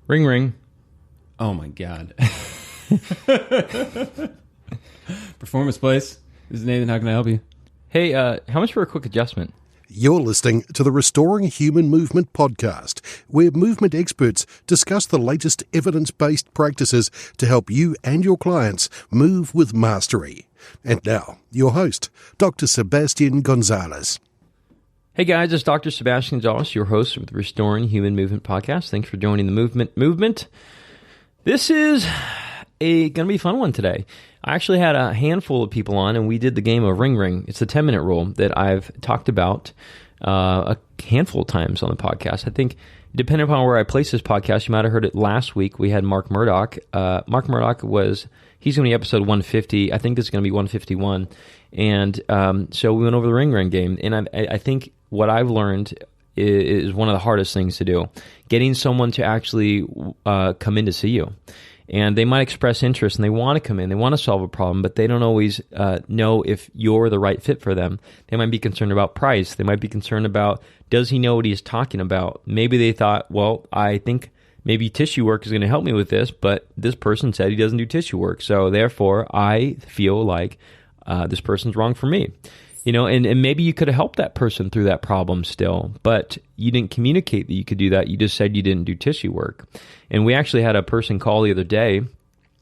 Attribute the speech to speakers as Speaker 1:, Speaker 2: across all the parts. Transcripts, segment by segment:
Speaker 1: Ring, ring.
Speaker 2: Oh, my God. Performance Place. This is Nathan. How can I help you?
Speaker 1: Hey, how much for a quick adjustment?
Speaker 3: You're listening to the Restoring Human Movement podcast, where movement experts discuss the latest evidence-based practices to help you and your clients move with mastery. And now, your host, Dr. Sebastian Gonzalez.
Speaker 1: Hey guys, it's Dr. Sebastian Gonzalez, your host of the Restoring Human Movement podcast. Thanks for joining the movement. This is going to be a fun one today. I actually had a handful of people on, and we did the game of Ring Ring. It's the 10-minute rule that I've talked about a handful of times on the podcast. I think, depending upon where I place this podcast, you might have heard it last week. We had Mark Murdoch. Mark Murdoch he's going to be episode 150. I think this is going to be 151. And so we went over the Ring Ring game, and I think what I've learned is one of the hardest things to do, getting someone to actually come in to see you. And they might express interest and they want to come in, they want to solve a problem, but they don't always know if you're the right fit for them. They might be concerned about price. They might be concerned about, does he know what he's talking about? Maybe they thought, well, I think maybe tissue work is going to help me with this, but this person said he doesn't do tissue work. So therefore, I feel like this person's wrong for me. You know, and maybe you could have helped that person through that problem still, but you didn't communicate that you could do that. You just said you didn't do tissue work. And we actually had a person call the other day.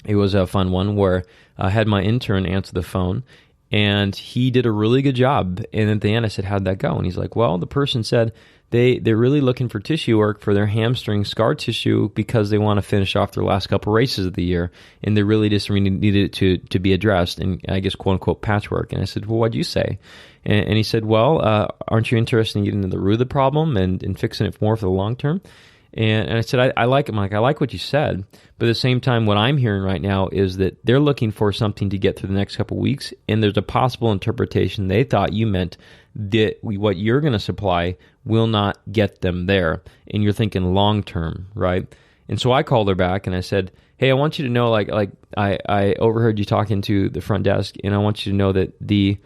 Speaker 1: It was a fun one where I had my intern answer the phone, and he did a really good job. And at the end, I said, how'd that go? And he's like, well, the person said they're really looking for tissue work for their hamstring scar tissue because they want to finish off their last couple races of the year, and they really just needed it to be addressed, and I guess quote-unquote patchwork. And I said, well, what'd you say? And he said, well, aren't you interested in getting to the root of the problem and fixing it more for the long term? And I said, I like it, Mike. I like what you said. But at the same time, what I'm hearing right now is that they're looking for something to get through the next couple of weeks, and there's a possible interpretation they thought you meant that what you're going to supply will not get them there. And you're thinking long term, right? And so I called her back and I said, hey, I want you to know, like I overheard you talking to the front desk, and I want you to know that the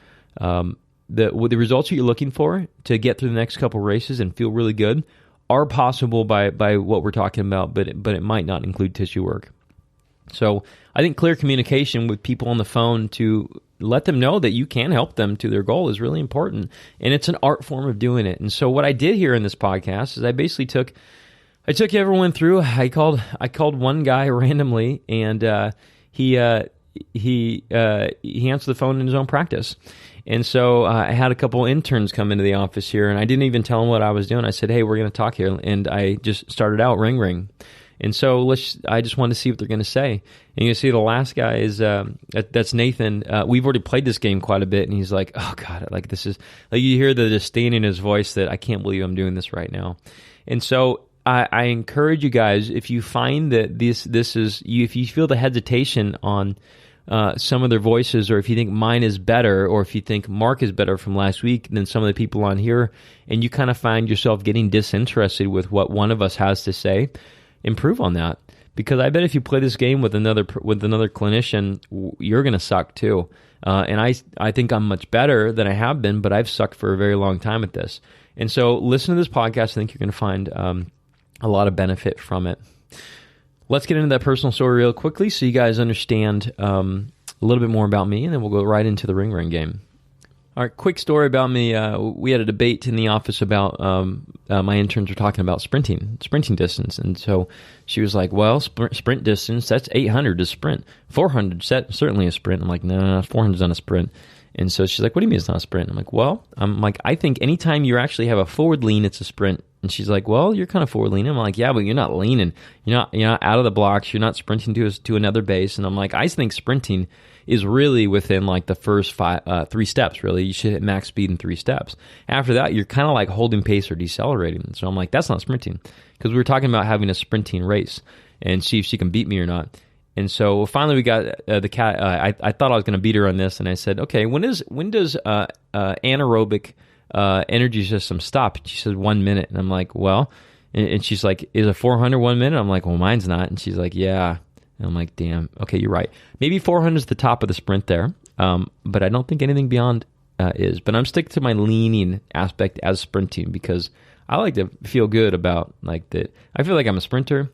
Speaker 1: results that you're looking for to get through the next couple of races and feel really good are possible by what we're talking about, but it might not include tissue work. So I think clear communication with people on the phone to let them know that you can help them to their goal is really important, and it's an art form of doing it. And so what I did here in this podcast is I basically took everyone through. I called one guy randomly, and he answered the phone in his own practice. And so I had a couple interns come into the office here, and I didn't even tell them what I was doing. I said, hey, we're going to talk here. And I just started out ring ring. And so I just wanted to see what they're going to say. And you see the last guy is, that's Nathan. We've already played this game quite a bit, and he's like, oh God, like this is, like you hear the disdain in his voice that I can't believe I'm doing this right now. And so I encourage you guys, if you find that this is, if you feel the hesitation on some of their voices, or if you think mine is better, or if you think Mark is better from last week than some of the people on here, and you kind of find yourself getting disinterested with what one of us has to say, improve on that. Because I bet if you play this game with another clinician, you're going to suck too. And I think I'm much better than I have been, but I've sucked for a very long time at this. And so listen to this podcast. I think you're going to find a lot of benefit from it. Let's get into that personal story real quickly so you guys understand a little bit more about me, and then we'll go right into the Ring Ring game. All right, quick story about me. We had a debate in the office about my interns were talking about sprinting distance. And so she was like, well, sprint distance, that's 800 to sprint. 400, certainly a sprint. I'm like, no, 400 is not a sprint. And so she's like, what do you mean it's not a sprint? I'm like, I think anytime you actually have a forward lean, it's a sprint. And she's like, well, you're kind of forward leaning. I'm like, yeah, but you're not leaning. You're not out of the blocks. You're not sprinting to another base. And I'm like, I think sprinting is really within like the first 3 steps, really. You should hit max speed in 3 steps. After that, you're kind of like holding pace or decelerating. So I'm like, that's not sprinting. Because we were talking about having a sprinting race and see if she can beat me or not. And so finally we got the cat. I thought I was going to beat her on this, and I said, okay, when does anaerobic energy system stop? And she said 1 minute. And I'm like, well, and she's like, is a 400 1 minute? I'm like, well, mine's not. And she's like, yeah. And I'm like, damn, okay, you're right. Maybe 400 is the top of the sprint there, but I don't think anything beyond is. But I'm sticking to my leaning aspect as sprinting because I like to feel good about like that. I feel like I'm a sprinter,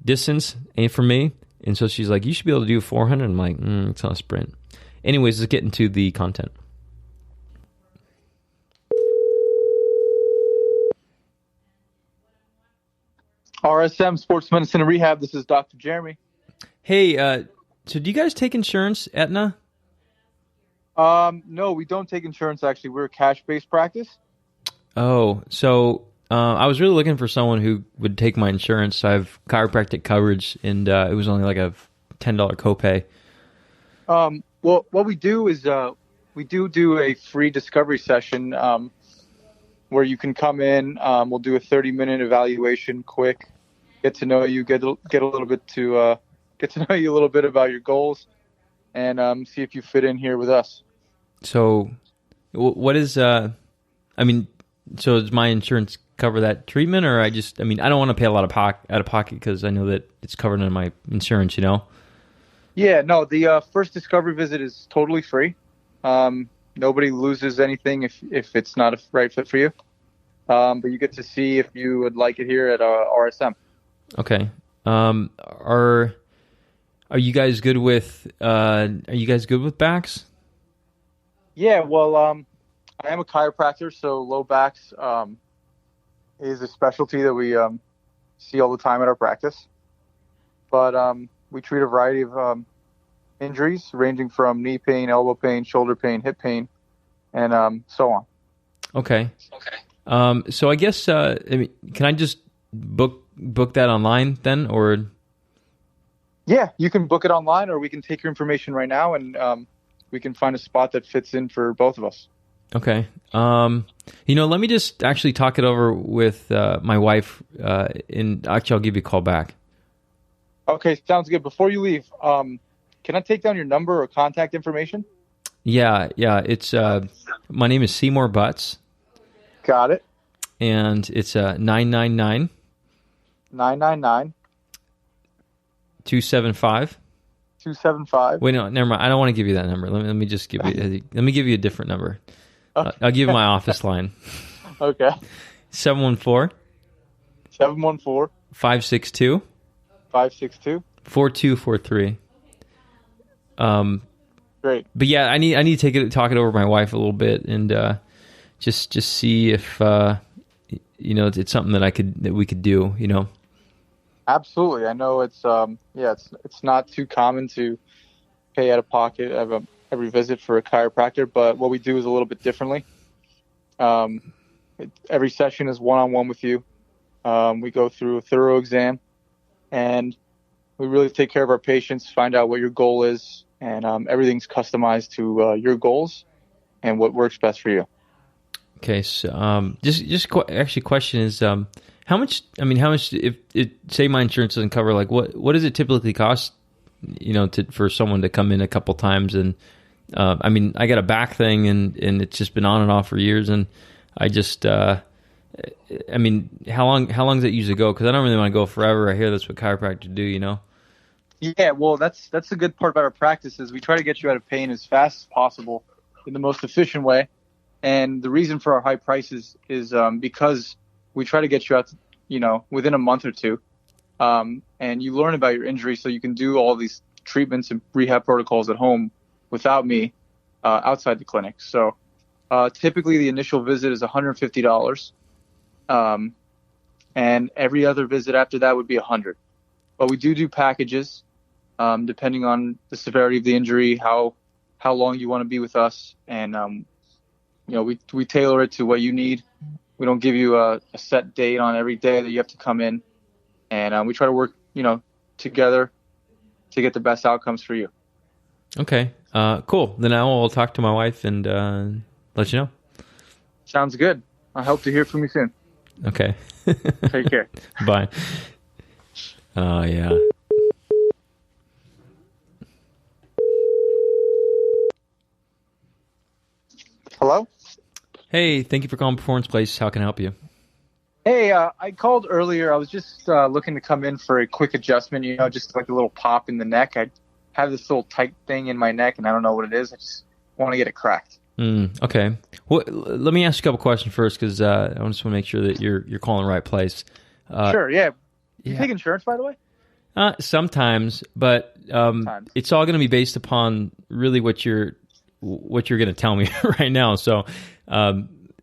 Speaker 1: distance ain't for me. And so she's like, you should be able to do 400. I'm like, it's not a sprint. Anyways, let's get into the content.
Speaker 4: RSM Sports Medicine and Rehab. This is Dr. Jeremy.
Speaker 1: Hey, so do you guys take insurance, Aetna?
Speaker 4: No, we don't take insurance, actually. We're a cash-based practice.
Speaker 1: Oh, so I was really looking for someone who would take my insurance. I have chiropractic coverage, and it was only like a $10 copay.
Speaker 4: Well, what we do is we do a free discovery session where you can come in. We'll do a 30-minute evaluation, quick, get to know you, get a little bit to get to know you a little bit about your goals, and see if you fit in here with us.
Speaker 1: So, what is so does my insurance cover that treatment, or I don't want to pay a lot of out of pocket because I know that it's covered in my insurance, you know?
Speaker 4: Yeah, no, the first discovery visit is totally free. Nobody loses anything if it's not a right fit for you. But you get to see if you would like it here at RSM.
Speaker 1: Okay. Are you guys good with backs?
Speaker 4: Yeah, well, I am a chiropractor, so low backs is a specialty that we see all the time at our practice. But we treat a variety of injuries, ranging from knee pain, elbow pain, shoulder pain, hip pain, and so on.
Speaker 1: Okay. So I guess can I just book that online then, or?
Speaker 4: Yeah, you can book it online, or we can take your information right now, and we can find a spot that fits in for both of us.
Speaker 1: Okay. Let me just actually talk it over with my wife, and actually I'll give you a call back.
Speaker 4: Okay, sounds good. Before you leave, can I take down your number or contact information?
Speaker 1: Yeah. It's my name is Seymour Butts.
Speaker 4: Got it.
Speaker 1: And it's 999
Speaker 4: 999
Speaker 1: 275.
Speaker 4: 275.
Speaker 1: Wait, no, never mind. I don't want to give you that number. Let me just give you. Let me give you a different number.
Speaker 4: Okay.
Speaker 1: I'll give you my office line.
Speaker 4: Okay.
Speaker 1: 714
Speaker 4: 714
Speaker 1: 562
Speaker 4: 562
Speaker 1: 4243.
Speaker 4: Great.
Speaker 1: But yeah, I need to talk it over with my wife a little bit and just see if it's something that we could do. You know.
Speaker 4: Absolutely. I know it's not too common to pay out of pocket every visit for a chiropractor, but what we do is a little bit differently. Every session is one-on-one with you. We go through a thorough exam, and we really take care of our patients, find out what your goal is, and everything's customized to your goals and what works best for you. Okay, so
Speaker 1: actually, question is, how much if say my insurance doesn't cover, like what does it typically cost, for someone to come in a couple times? And I got a back thing and it's just been on and off for years, and I just how long does it usually go? Because I don't really want to go forever. I hear that's what chiropractors do,
Speaker 4: Yeah, well, that's the good part about our practice is we try to get you out of pain as fast as possible in the most efficient way. And the reason for our high prices is because we try to get you out, within a month or two, and you learn about your injury so you can do all these treatments and rehab protocols at home without me outside the clinic. So typically the initial visit is $150, and every other visit after that would be $100. But we do packages depending on the severity of the injury, how long you want to be with us, and we tailor it to what you need. We don't give you a set date on every day that you have to come in, and we try to work, together to get the best outcomes for you.
Speaker 1: Okay, cool. Then I will talk to my wife and let you know.
Speaker 4: Sounds good. I hope to hear from you soon.
Speaker 1: Okay.
Speaker 4: Take care.
Speaker 1: Bye. Oh, yeah.
Speaker 4: Hello?
Speaker 1: Hey, thank you for calling Performance Place. How can I help you?
Speaker 4: Hey, I called earlier. I was just looking to come in for a quick adjustment, just like a little pop in the neck. I have this little tight thing in my neck, and I don't know what it is. I just want to get it cracked.
Speaker 1: Okay. Well, let me ask you a couple questions first, because I just want to make sure that you're calling the right place.
Speaker 4: Sure, yeah. You take insurance, by the way?
Speaker 1: Sometimes, but
Speaker 4: Sometimes.
Speaker 1: it's all going to be based upon really what you're going to tell me right now. So,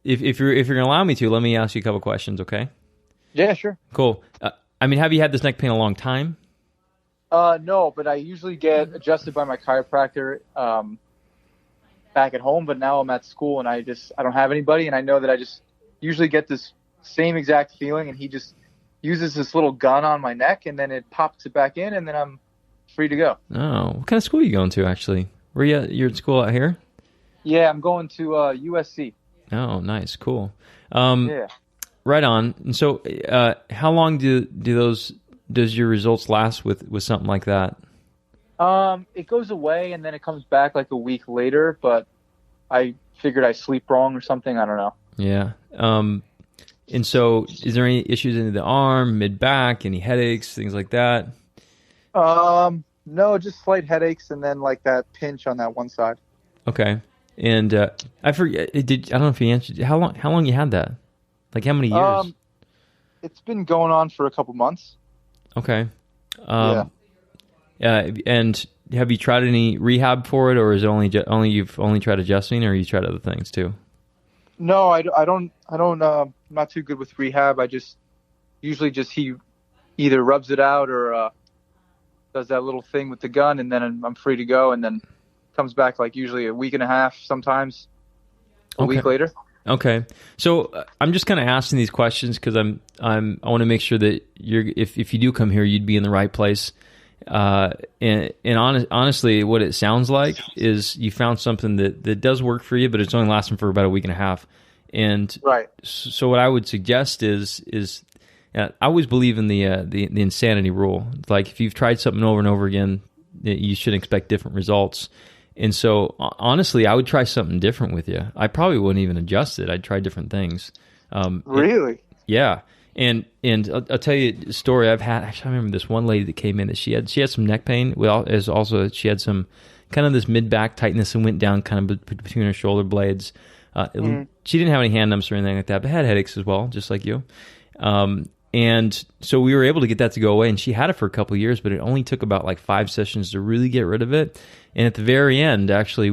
Speaker 1: if you're going to allow me to, let me ask you a couple questions, okay?
Speaker 4: Yeah, sure.
Speaker 1: Cool. I mean, have you had this neck pain a long time?
Speaker 4: No, but I usually get adjusted by my chiropractor back at home, but now I'm at school and I don't have anybody, and I know that I just usually get this same exact feeling, and he just uses this little gun on my neck, and then it pops it back in, and then I'm free to go.
Speaker 1: Oh, what kind of school are you going to, actually? Where you at? You're at school out here?
Speaker 4: Yeah, I'm going to USC.
Speaker 1: Oh, nice. Cool.
Speaker 4: Yeah.
Speaker 1: Right on. And so, how long does your results last with something like that?
Speaker 4: It goes away and then it comes back like a week later, but I figured I sleep wrong or something. I don't know.
Speaker 1: Yeah. And so, is there any issues in the arm, mid back, any headaches, things like that?
Speaker 4: No, just slight headaches and then like that pinch on that one side.
Speaker 1: Okay. And I forget. I don't know if you answered. How long you had that? Like how many years?
Speaker 4: It's been going on for a couple months.
Speaker 1: Okay.
Speaker 4: Yeah.
Speaker 1: And have you tried any rehab for it, or is it only you've only tried adjusting, or you tried other things too?
Speaker 4: No, I don't. I'm not too good with rehab. I just usually he either rubs it out or does that little thing with the gun, and then I'm free to go, and then comes back like usually a week and a half, sometimes a week later.
Speaker 1: Okay, so I'm just kind of asking these questions because I want to make sure that if you do come here, you'd be in the right place. Honestly, what it sounds like is you found something that does work for you, but it's only lasting for about a week and a half. And
Speaker 4: right.
Speaker 1: So what I would suggest is I always believe in the insanity rule. Like if you've tried something over and over again, you should expect different results. And so honestly, I would try something different with you. I probably wouldn't even adjust it. I'd try different things.
Speaker 4: Really?
Speaker 1: Yeah. And I'll tell you a story I've had. Actually, I remember this one lady that came in that she had some neck pain. Well, as also she had some kind of this mid back tightness and went down kind of between her shoulder blades. She didn't have any hand numbs or anything like that, but had headaches as well, just like you. And so we were able to get that to go away, and she had it for a couple of years, but it only took about like 5 sessions to really get rid of it. And at the very end, actually,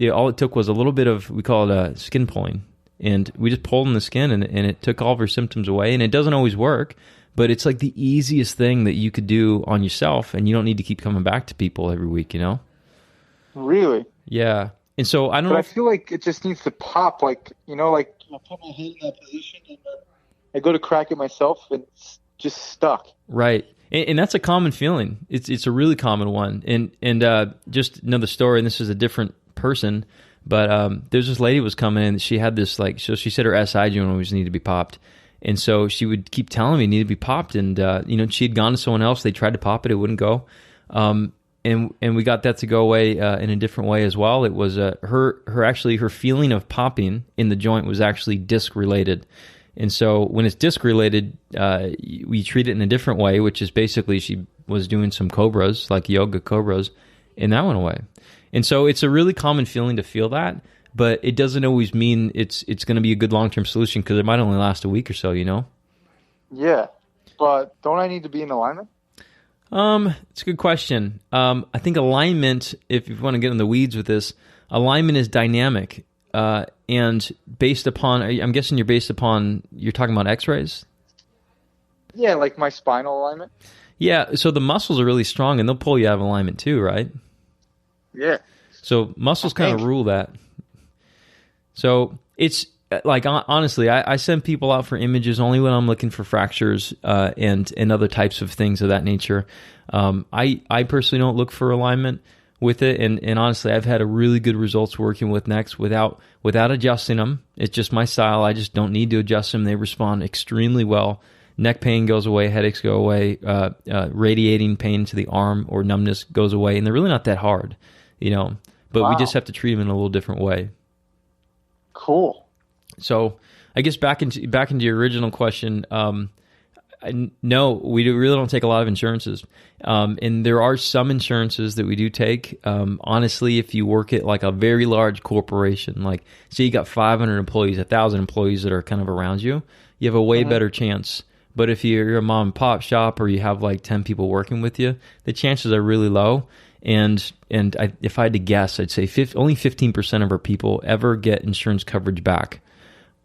Speaker 1: all it took was a little bit of, we call it skin pulling. And we just pulled in the skin, and it took all of her symptoms away. And it doesn't always work, but it's like the easiest thing that you could do on yourself, and you don't need to keep coming back to people every week, you know?
Speaker 4: Really?
Speaker 1: Yeah. And so I don't know.
Speaker 4: I feel like it just needs to pop, like, like I put my hand in that position, and then I go to crack it myself, and it's just stuck.
Speaker 1: Right. And that's a common feeling. It's a really common one. And just another story, and this is a different person, but there's this lady was coming in, she had this so she said her SI joint always needed to be popped. And so she would keep telling me it needed to be popped, and she had gone to someone else, they tried to pop it, it wouldn't go. And we got that to go away in a different way as well. It was her feeling of popping in the joint was actually disc related. And so when it's disc related, we treat it in a different way, which is basically she was doing some cobras, like yoga cobras, and that went away. And so it's a really common feeling to feel that, but it doesn't always mean it's going to be a good long-term solution because it might only last a week or so, you know?
Speaker 4: Yeah, but don't I need to be in alignment?
Speaker 1: It's a good question. I think alignment, if you want to get in the weeds with this, alignment is dynamic. And based upon, I'm guessing you're talking about x-rays?
Speaker 4: Yeah, like my spinal alignment.
Speaker 1: Yeah, so the muscles are really strong and they'll pull you out of alignment too, right?
Speaker 4: Yeah.
Speaker 1: So muscles kind of rule that. So it's like, honestly, I send people out for images only when I'm looking for fractures and other types of things of that nature. I personally don't look for alignment with it, and honestly, I've had a really good results working with necks without adjusting them. It's just my style. I just don't need to adjust them. They respond extremely well. Neck pain goes away, headaches go away, radiating pain to the arm or numbness goes away, and they're really not that hard, But we just have to treat them in a little different way.
Speaker 4: Cool.
Speaker 1: So I guess back into your original question. No, we really don't take a lot of insurances. And there are some insurances that we do take. Honestly, if you work at like a very large corporation, like say you got 500 employees, 1,000 employees that are kind of around you, you have a way better chance. But if you're a mom and pop shop or you have like 10 people working with you, the chances are really low. And if I had to guess, I'd say only 15% of our people ever get insurance coverage back,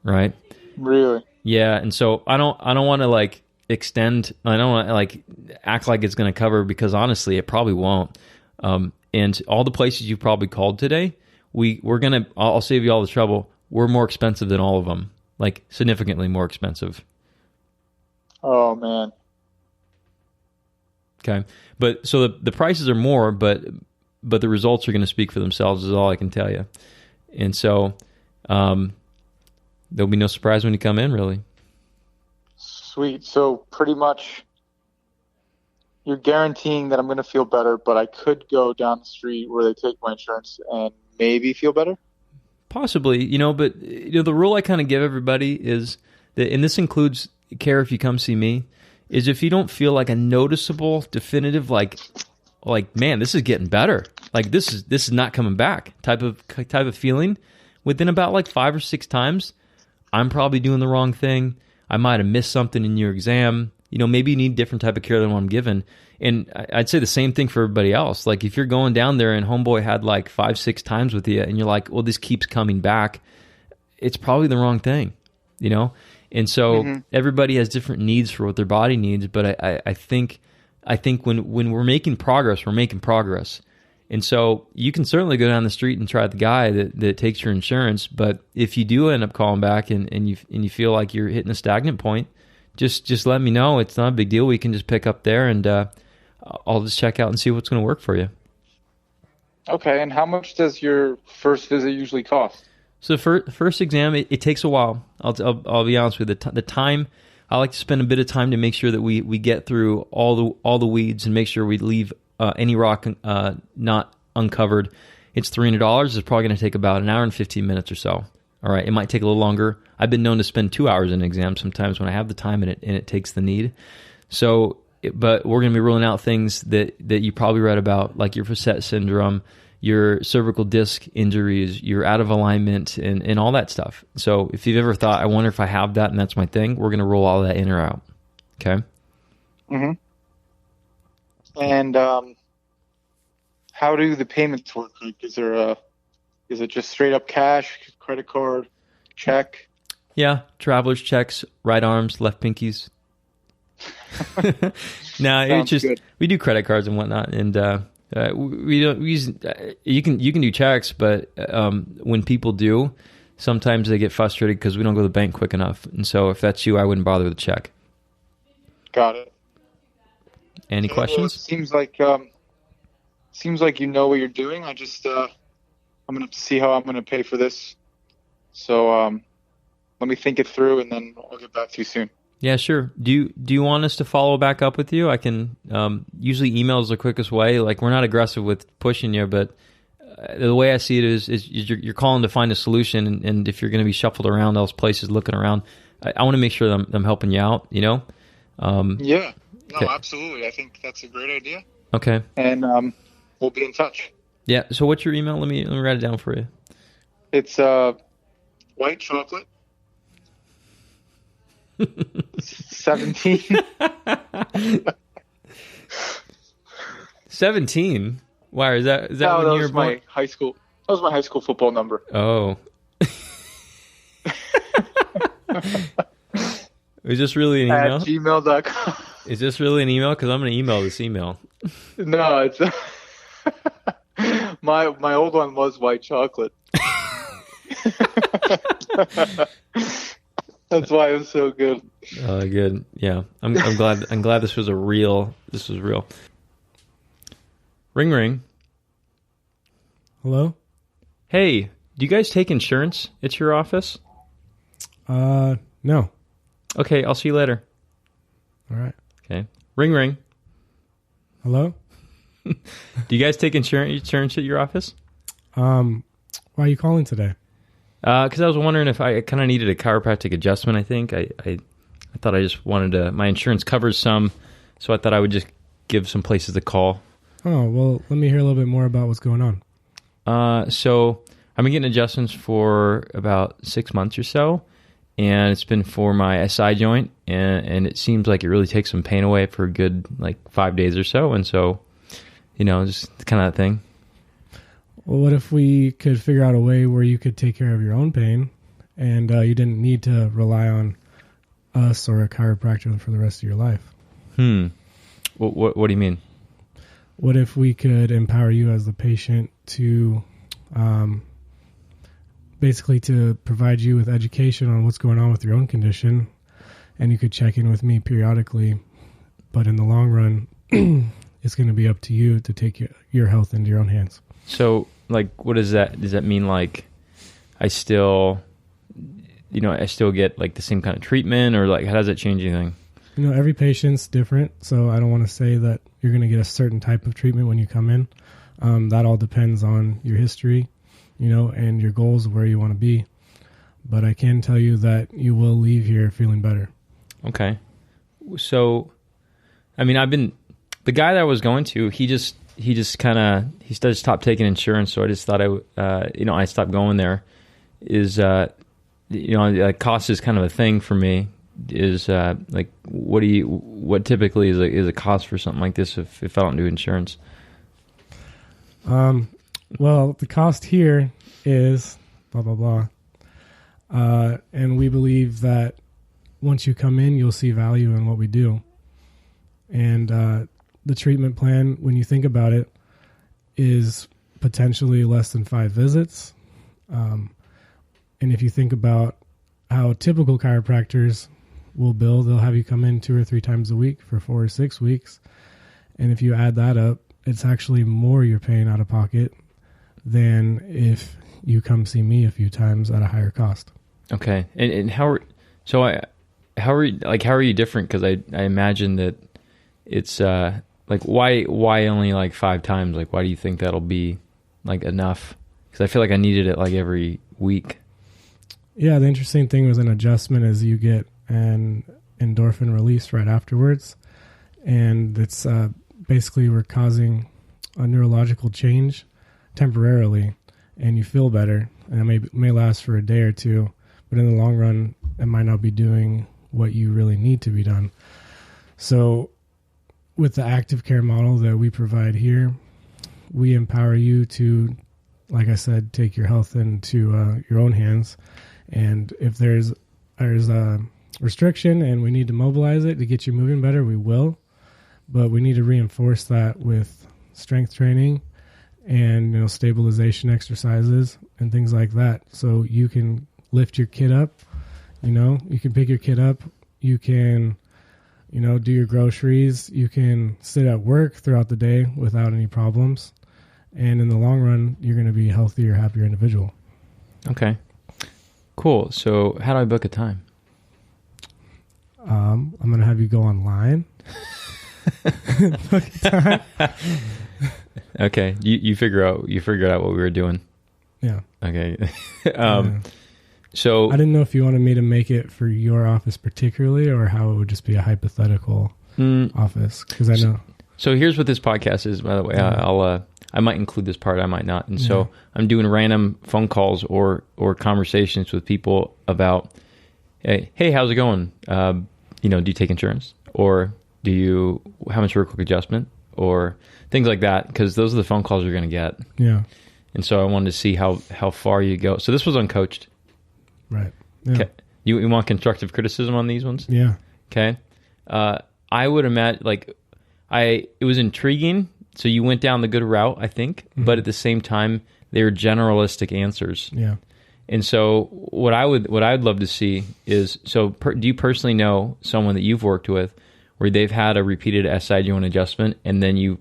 Speaker 1: right?
Speaker 4: Really?
Speaker 1: Yeah, and so I don't want to like extend. I don't want to like act like it's going to cover, because honestly, it probably won't. And all the places you probably called today, I'll save you all the trouble. We're more expensive than all of them, like significantly more expensive.
Speaker 4: Oh man.
Speaker 1: Okay, but so the prices are more, but the results are going to speak for themselves, is all I can tell you. And so there'll be no surprise when you come in, really.
Speaker 4: Sweet. So pretty much you're guaranteeing that I'm going to feel better, but I could go down the street where they take my insurance and maybe feel better?
Speaker 1: Possibly, but the rule I kind of give everybody is that, and this includes care if you come see me, is if you don't feel like a noticeable, definitive, like man, this is getting better, like this is not coming back type of feeling, within about like 5 or 6 times, I'm probably doing the wrong thing. I might have missed something in your exam. Maybe you need different type of care than what I'm given. And I'd say the same thing for everybody else. Like if you're going down there and homeboy had like 5-6 times with you and you're like, well, this keeps coming back, it's probably the wrong thing, And so everybody has different needs for what their body needs. But I think when we're making progress, we're making progress. And so you can certainly go down the street and try the guy that takes your insurance. But if you do end up calling back and you feel like you're hitting a stagnant point, just let me know. It's not a big deal. We can just pick up there and I'll just check out and see what's going to work for you.
Speaker 4: Okay. And how much does your first visit usually cost?
Speaker 1: So the first exam, it takes a while. I'll be honest with you. The time, I like to spend a bit of time to make sure that we get through all the weeds and make sure we leave any rock not uncovered. It's $300. It's probably going to take about an hour and 15 minutes or so. All right, it might take a little longer. I've been known to spend 2 hours in an exam sometimes when I have the time and it takes the need. So, but we're going to be ruling out things that you probably read about, like your facet syndrome, your cervical disc injuries, your out of alignment, and all that stuff. So if you've ever thought, I wonder if I have that and that's my thing, we're going to roll all that in or out. Okay?
Speaker 4: Mm-hmm. And how do the payments work? Like, is it just straight up cash, credit card, check?
Speaker 1: Yeah, traveler's checks, right arms, left pinkies. No, it's just good. We do credit cards and whatnot, and we don't use. You can do checks, but when people do, sometimes they get frustrated because we don't go to the bank quick enough. And so, if that's you, I wouldn't bother with a check. Got it. Any questions? Well, it seems like you know what you're doing. I just I'm gonna have to see how I'm gonna pay for this. So let me think it through, and then I'll get back to you soon. Yeah, sure. Do you want us to follow back up with you? I can. Usually email is the quickest way. Like, we're not aggressive with pushing you, but the way I see it is you're calling to find a solution, and if you're going to be shuffled around those places looking around, I want to make sure that I'm helping you out, Yeah. No, okay. Absolutely. I think that's a great idea. Okay. And we'll be in touch. Yeah. So what's your email? Let me write it down for you. It's white chocolate. 17. 17? Why is that? Is that when you were born? My high school. That was my high school football number. Oh. Is this really an email? At gmail.com. Is this really an email? Because I'm going to email this email. No, it's my old one was white chocolate. That's why it was so good. Good. Yeah. I'm glad this was real. Ring ring.
Speaker 5: Hello?
Speaker 1: Hey, do you guys take insurance at your office?
Speaker 5: No.
Speaker 1: Okay, I'll see you later.
Speaker 5: All right.
Speaker 1: Okay. Ring ring.
Speaker 5: Hello?
Speaker 1: Do you guys take insurance at your office?
Speaker 5: Why are you calling today?
Speaker 1: Because I was wondering if I kind of needed a chiropractic adjustment, I think. I thought I just wanted to... My insurance covers some, so I thought I would just give some places a call.
Speaker 5: Oh, well, let me hear a little bit more about what's going on.
Speaker 1: So I've been getting adjustments for about 6 months or so, and it's been for my SI joint, and it seems like it really takes some pain away for a good like 5 days or so, and so, just kind of that thing.
Speaker 5: Well, what if we could figure out a way where you could take care of your own pain, and you didn't need to rely on us or a chiropractor for the rest of your life?
Speaker 1: What do you mean?
Speaker 5: What if we could empower you as the patient to basically to provide you with education on what's going on with your own condition, and you could check in with me periodically, but in the long run, it's going to be up to you to take your health into your own hands.
Speaker 1: So, like, what does that mean? Like, I still get like the same kind of treatment, or like, how does that change anything?
Speaker 5: Every patient's different, so I don't want to say that you're going to get a certain type of treatment when you come in. That all depends on your history, and your goals of where you want to be. But I can tell you that you will leave here feeling better. Okay.
Speaker 1: So, I mean, the guy that I was going to, he just stopped taking insurance. So I just thought I stopped going there. Cost is kind of a thing for me. What typically is a cost for something like this if I don't do insurance?
Speaker 5: Well, the cost here is blah, blah, blah. And we believe that once you come in, you'll see value in what we do. And the treatment plan, when you think about it, is potentially less than 5 visits. And if you think about how typical chiropractors will bill, they'll have you come in 2 or 3 times a week for 4 or 6 weeks. And if you add that up, it's actually more you're paying out of pocket than if you come see me a few times at a higher cost.
Speaker 1: Okay. And how are you different? Because I imagine that it's why only like 5 times? Like, why do you think that'll be like enough? Because I feel like I needed it like every week.
Speaker 5: Yeah, the interesting thing with an adjustment is you get an endorphin release right afterwards, and it's basically we're causing a neurological change temporarily, and you feel better, and it may last for a day or two, but in the long run, it might not be doing what you really need to be done. So with the active care model that we provide here, we empower you to, like I said, take your health into your own hands. And if there's a restriction and we need to mobilize it to get you moving better, we will. But we need to reinforce that with strength training and stabilization exercises and things like that. So you can lift your kid up. You can pick your kid up. You can, do your groceries. You can sit at work throughout the day without any problems. And in the long run, you're going to be a healthier, happier individual.
Speaker 1: Okay. Cool. So how do I book a time?
Speaker 5: I'm going to have you go online. Book a time.
Speaker 1: Okay. You figured out what we were doing.
Speaker 5: Yeah.
Speaker 1: Okay. So
Speaker 5: I didn't know if you wanted me to make it for your office particularly, or how it would just be a hypothetical office. Because I know.
Speaker 1: So here's what this podcast is, by the way. I might include this part, I might not. And so I'm doing random phone calls or conversations with people about, hey, how's it going? Do you take insurance? Or how much for a quick adjustment? Or things like that, because those are the phone calls you're going to get.
Speaker 5: Yeah. And
Speaker 1: so I wanted to see how far you go. So this was uncoached.
Speaker 5: Right. Yeah.
Speaker 1: Okay. You want constructive criticism on these ones?
Speaker 5: Yeah.
Speaker 1: Okay. I would imagine, it was intriguing. So you went down the good route, I think, but at the same time, they were generalistic answers.
Speaker 5: Yeah.
Speaker 1: And so what I'd love to see is, do you personally know someone that you've worked with where they've had a repeated SI joint adjustment, and then you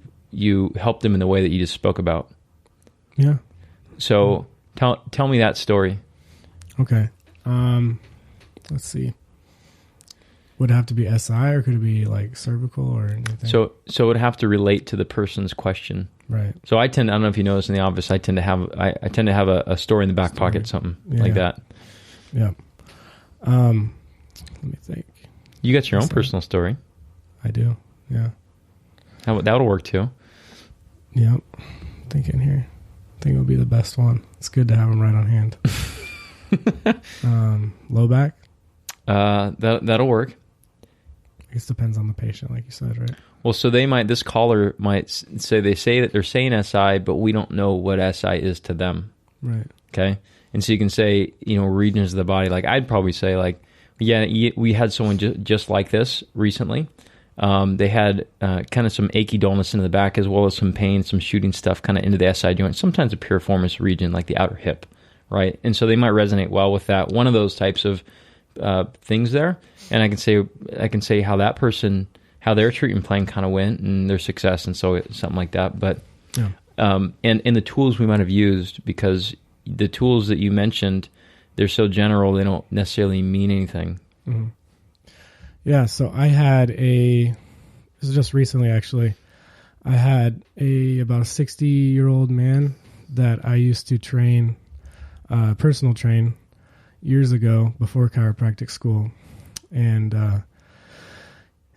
Speaker 1: helped them in the way that you just spoke about?
Speaker 5: Yeah.
Speaker 1: So tell me that story.
Speaker 5: Okay. Let's see. Would it have to be SI, or could it be like cervical or anything?
Speaker 1: So it would have to relate to the person's question.
Speaker 5: Right.
Speaker 1: So I don't know if you notice in the office, I tend to have a story in the back pocket, something like that.
Speaker 5: Yeah. Let me think.
Speaker 1: You got your own personal story.
Speaker 5: I do. Yeah.
Speaker 1: That'll work too.
Speaker 5: Yep. Thinking here. I think it'll be the best one. It's good to have them right on hand. Low back.
Speaker 1: That'll work.
Speaker 5: I guess depends on the patient, like you said, right?
Speaker 1: Well, so this caller might say that they're saying SI, but we don't know what SI is to them.
Speaker 5: Right.
Speaker 1: Okay. And so you can say, regions of the body. Like I'd probably say like, yeah, we had someone just like this recently. They had kind of some achy dullness in the back, as well as some pain, some shooting stuff kind of into the SI joint, sometimes a piriformis region, like the outer hip, right? And so they might resonate well with that. One of those types of things there. And I can say how their treatment plan kind of went and their success, and so something like that. But
Speaker 5: Yeah.
Speaker 1: And the tools we might have used, because the tools that you mentioned, they're so general, they don't necessarily mean anything.
Speaker 5: Mm-hmm. Yeah, so I had this is just recently actually, I had about a 60-year-old man that I used to train, personal train, years ago before chiropractic school. And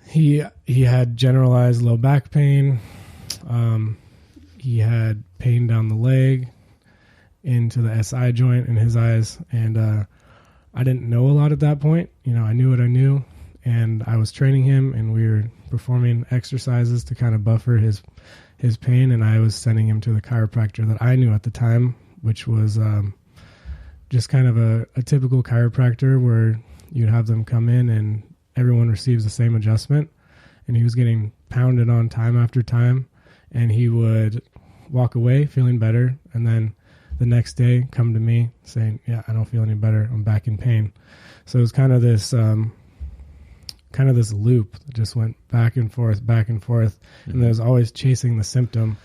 Speaker 5: he had generalized low back pain. He had pain down the leg into the SI joint in his eyes. And I didn't know a lot at that point. I knew what I knew. And I was training him, and we were performing exercises to kind of buffer his pain. And I was sending him to the chiropractor that I knew at the time, which was just kind of a typical chiropractor where you'd have them come in and everyone receives the same adjustment. And he was getting pounded on time after time, and he would walk away feeling better, and then the next day come to me saying, yeah, I don't feel any better, I'm back in pain. So it was kind of this loop that just went back and forth, mm-hmm. and I was always chasing the symptom.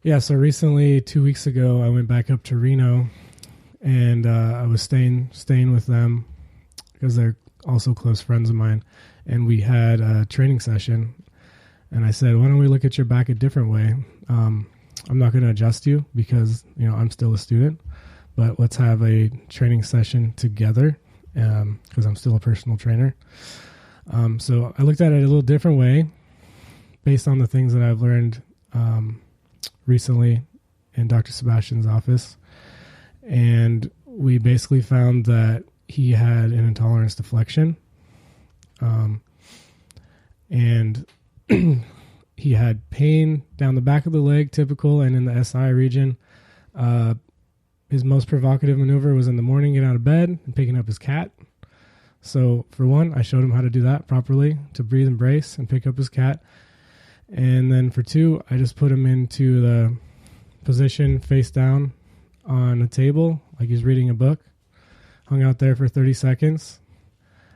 Speaker 5: Yeah, so recently, 2 weeks ago, I went back up to Reno, and I was staying with them because they're also close friends of mine, and we had a training session, and I said, why don't we look at your back a different way? I'm not going to adjust you because, I'm still a student, but let's have a training session together because I'm still a personal trainer. So I looked at it a little different way based on the things that I've learned recently in Dr. Sebastian's office. And we basically found that he had an intolerance to flexion. And he had pain down the back of the leg, typical, and in the SI region. His most provocative maneuver was in the morning, getting out of bed and picking up his cat. So for one, I showed him how to do that properly, to breathe and brace and pick up his cat. And then for two, I just put him into the position face down on a table, like he's reading a book, hung out there for 30 seconds,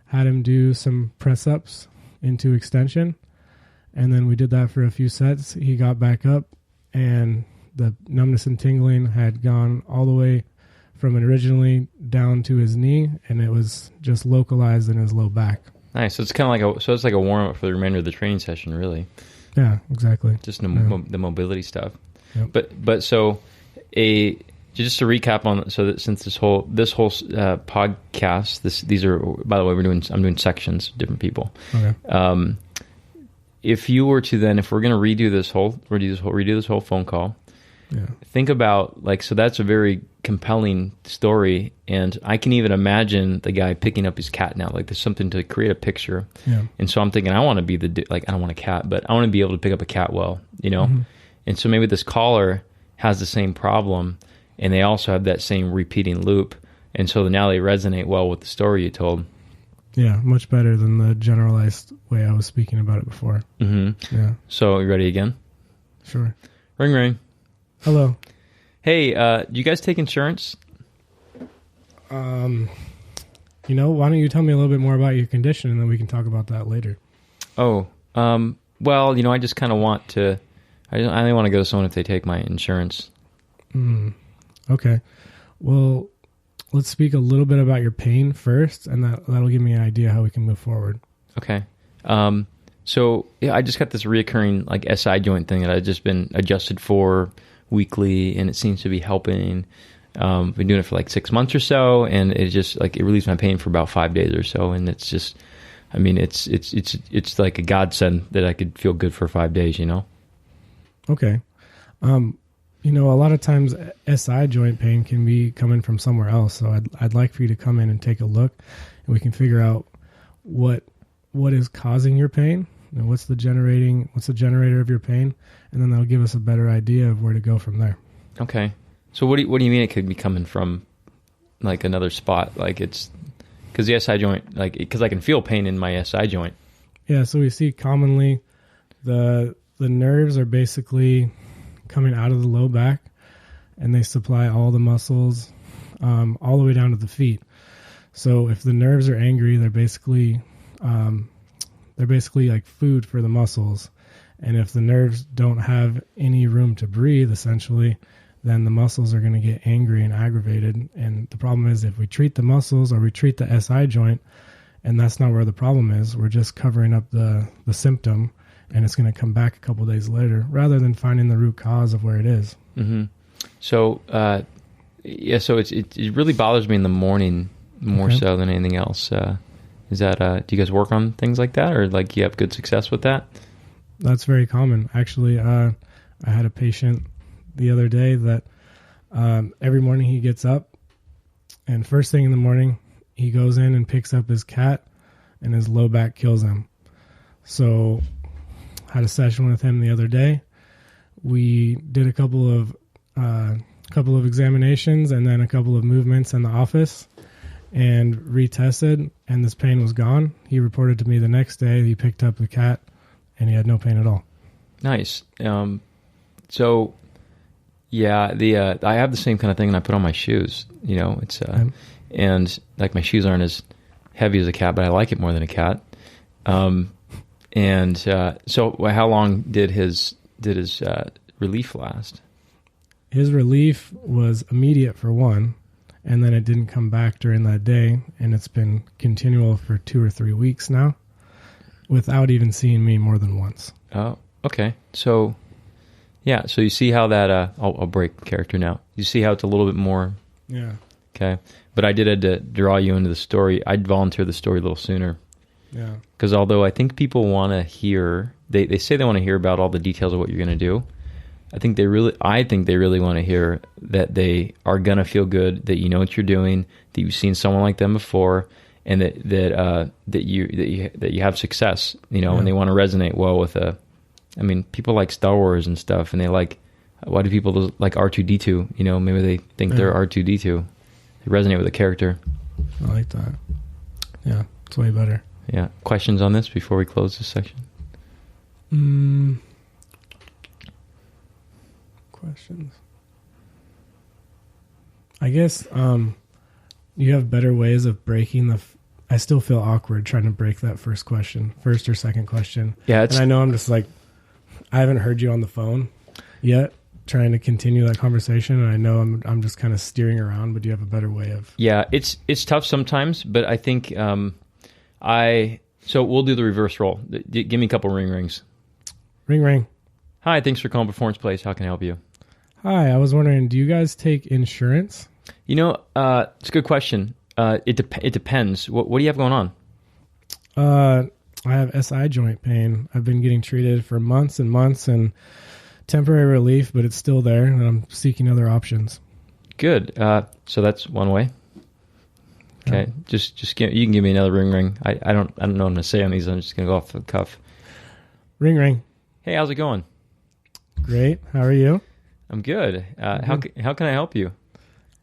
Speaker 5: had him do some press-ups into extension, and then we did that for a few sets. He got back up, and the numbness and tingling had gone all the way from originally down to his knee, and it was just localized in his low back.
Speaker 1: Nice. So it's kind of like a warm-up for the remainder of the training session, really.
Speaker 5: Yeah, exactly.
Speaker 1: Just the mobility stuff.
Speaker 5: Yep.
Speaker 1: But so just to recap on, so that since this whole podcast, these are, by the way, I'm doing sections, different people.
Speaker 5: Okay.
Speaker 1: If you were to then, if we're going to redo this whole phone call,
Speaker 5: yeah.
Speaker 1: Think about so that's a very compelling story, and I can even imagine the guy picking up his cat now. Like there's something to create a picture.
Speaker 5: Yeah. I
Speaker 1: so I'm thinking I want to be I don't want a cat, but I want to be able to pick up a cat well,
Speaker 5: Mm-hmm.
Speaker 1: And so maybe this caller has the same problem, and they also have that same repeating loop, and so now they resonate well with the story you told.
Speaker 5: Yeah, much better than the generalized way I was speaking about it before.
Speaker 1: Mm-hmm.
Speaker 5: Yeah.
Speaker 1: So you ready again?
Speaker 5: Sure.
Speaker 1: Ring, ring.
Speaker 5: Hello.
Speaker 1: Hey, do you guys take insurance?
Speaker 5: Why don't you tell me a little bit more about your condition, and then we can talk about that later.
Speaker 1: Oh, well, I just kind of want to, I only want to go to someone if they take my insurance.
Speaker 5: Okay. Well, let's speak a little bit about your pain first, and that'll give me an idea how we can move forward.
Speaker 1: Okay. So yeah, I just got this reoccurring SI joint thing that I've just been adjusted for weekly, and it seems to be helping. Been doing it for 6 months or so, and it just it relieves my pain for about 5 days or so, and it's just, it's like a godsend that I could feel good for 5 days,
Speaker 5: Okay. A lot of times SI joint pain can be coming from somewhere else, so I'd like for you to come in and take a look, and we can figure out what is causing your pain and what's the generator of your pain, and then that'll give us a better idea of where to go from there.
Speaker 1: Okay. So what do you mean it could be coming from like another spot? Like it's because the SI joint, like because I can feel pain in my SI joint.
Speaker 5: Yeah. So we see commonly the nerves are basically coming out of the low back, and they supply all the muscles all the way down to the feet. So if the nerves are angry, they're basically like food for the muscles. And if the nerves don't have any room to breathe, essentially, then the muscles are going to get angry and aggravated. And the problem is if we treat the muscles or we treat the SI joint, and that's not where the problem is, we're just covering up the symptom, and it's going to come back a couple days later rather than finding the root cause of where it is.
Speaker 1: Mm-hmm. So, so it really bothers me in the morning more so than anything else. Is that, do you guys work on things like that, or like you have good success with that?
Speaker 5: That's very common. Actually, I had a patient the other day that every morning he gets up, and first thing in the morning, he goes in and picks up his cat, and his low back kills him. So had a session with him the other day. We did a couple of examinations and then a couple of movements in the office and retested, and this pain was gone. He reported to me the next day. He picked up the cat, and he had no pain at all. Nice.
Speaker 1: So, yeah, I have the same kind of thing, and I put on my shoes. You know, it's and like my shoes aren't as heavy as a cat, but I like it more than a cat. So how long did his relief last?
Speaker 5: His relief was immediate for one, and then it didn't come back during that day, and it's been continual for 2 or 3 weeks now without even seeing me more than once.
Speaker 1: Oh, okay. So, yeah, so you see how that, I'll break character now. You see how it's a little bit more...
Speaker 5: Yeah.
Speaker 1: Okay. But I did have to draw you into the story. I'd volunteer the story a little sooner.
Speaker 5: Yeah.
Speaker 1: Because although I think people want to hear, they say they want to hear about all the details of what you're going to do. I think they really want to hear that they are going to feel good, that you know what you're doing, that you've seen someone like them before, and that you have success, you know, and they want to resonate well with people like Star Wars and stuff, and why do people like R2-D2? You know, maybe they think they're R2-D2. They resonate with the character.
Speaker 5: I like that. Yeah, it's way better.
Speaker 1: Yeah. Questions on this before we close this section?
Speaker 5: Questions. I guess you have better ways of breaking I still feel awkward trying to break that first or second question.
Speaker 1: Yeah,
Speaker 5: and I know I'm just like, I haven't heard you on the phone yet, trying to continue that conversation, and I know I'm just kind of steering around, but do you have a better way of...
Speaker 1: Yeah, it's tough sometimes, but I think so we'll do the reverse role. Give me a couple rings.
Speaker 5: Ring.
Speaker 1: Hi, thanks for calling Performance Place. How can I help you?
Speaker 5: Hi, I was wondering, do you guys take insurance?
Speaker 1: You know, it's a good question. It depends. What do you have going on?
Speaker 5: I have SI joint pain. I've been getting treated for months and months and temporary relief, but it's still there, and I'm seeking other options.
Speaker 1: Good. So that's one way. Okay. Yeah. Just you can give me another ring. I don't know what I'm going to say on these. I'm just going to go off the cuff.
Speaker 5: Ring.
Speaker 1: Hey, how's it going?
Speaker 5: Great. How are you?
Speaker 1: I'm good. How can I help you?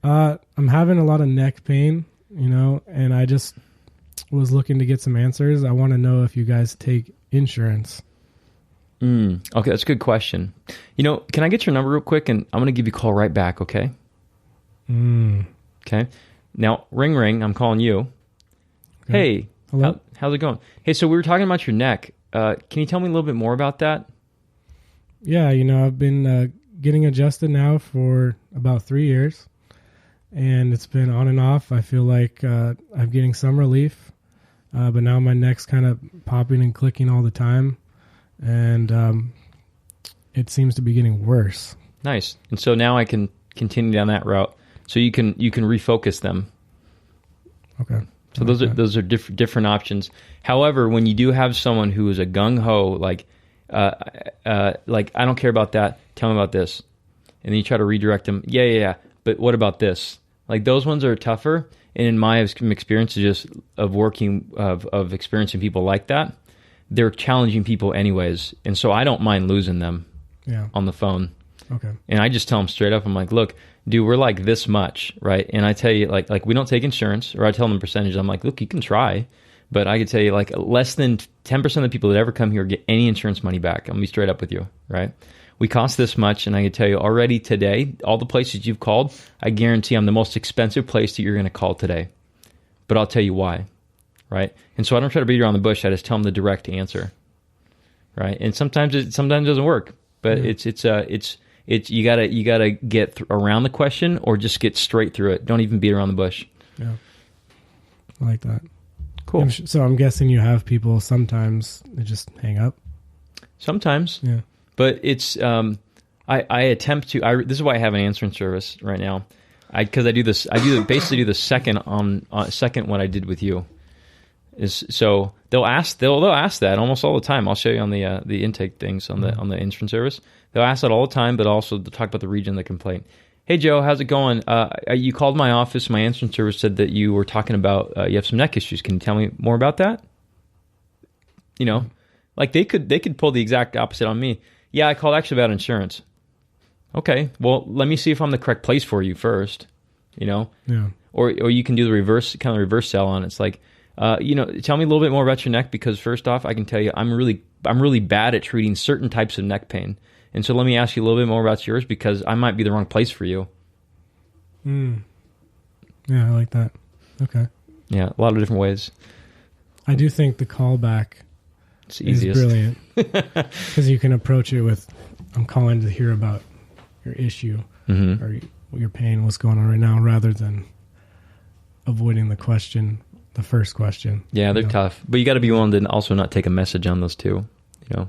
Speaker 5: I'm having a lot of neck pain, you know, and I just was looking to get some answers. I want to know if you guys take insurance.
Speaker 1: Okay, that's a good question. You know, can I get your number real quick, and I'm going to give you a call right back, okay? Okay. Now, ring, I'm calling you. Okay. Hey.
Speaker 5: Hello?
Speaker 1: How's it going? Hey, so we were talking about your neck. Can you tell me a little bit more about that?
Speaker 5: Yeah, you know, I've been getting adjusted now for about 3 years, and it's been on and off. I feel like I'm getting some relief, but now my neck's kind of popping and clicking all the time, and it seems to be getting worse.
Speaker 1: Nice. And so now I can continue down that route. So you can refocus them.
Speaker 5: Okay.
Speaker 1: So those are different options. However, when you do have someone who is a gung ho, like I don't care about that. Tell me about this, and then you try to redirect them. Yeah. But what about this? Like those ones are tougher, in my experience just of working, of experiencing people like that, they're challenging people anyways. And so I don't mind losing them on the phone.
Speaker 5: Okay.
Speaker 1: And I just tell them straight up, I'm like, look, dude, we're like this much, right? And I tell you, like we don't take insurance, or I tell them the percentage. I'm like, look, you can try, but I could tell you, like, less than 10% of the people that ever come here get any insurance money back. I'm gonna be straight up with you, right? We cost this much, and I can tell you already today, all the places you've called, I guarantee I'm the most expensive place that you're gonna call today. But I'll tell you why, right? And so I don't try to beat around the bush. I just tell them the direct answer, right? And sometimes it doesn't work, but it's you gotta get around the question or just get straight through it. Don't even beat around the bush.
Speaker 5: Yeah, I like that.
Speaker 1: Cool.
Speaker 5: So I'm guessing you have people sometimes they just hang up.
Speaker 1: Sometimes,
Speaker 5: Yeah.
Speaker 1: but it's I attempt to. This is why I have an answering service right now, because I do this. Basically do the second second what I did with you. Is so they'll ask that almost all the time. I'll show you on the intake things on the insurance service. They'll ask that all the time, but also to talk about the region of the complaint. Hey, Joe, how's it going? You called my office. My answering service said that you were talking about you have some neck issues. Can you tell me more about that? You know, like they could pull the exact opposite on me. Yeah, I called actually about insurance. Okay, well, let me see if I'm the correct place for you first. You know, or you can do the reverse sell on it. It's like, tell me a little bit more about your neck, because first off, I can tell you I'm really bad at treating certain types of neck pain. And so let me ask you a little bit more about yours, because I might be the wrong place for you.
Speaker 5: Yeah, I like that. Okay.
Speaker 1: Yeah, a lot of different ways.
Speaker 5: I do think the callback is brilliant, because you can approach it with, I'm calling to hear about your issue or your pain, what's going on right now, rather than avoiding the first question.
Speaker 1: Yeah, they're tough. But you got to be willing to also not take a message on those too, Yeah.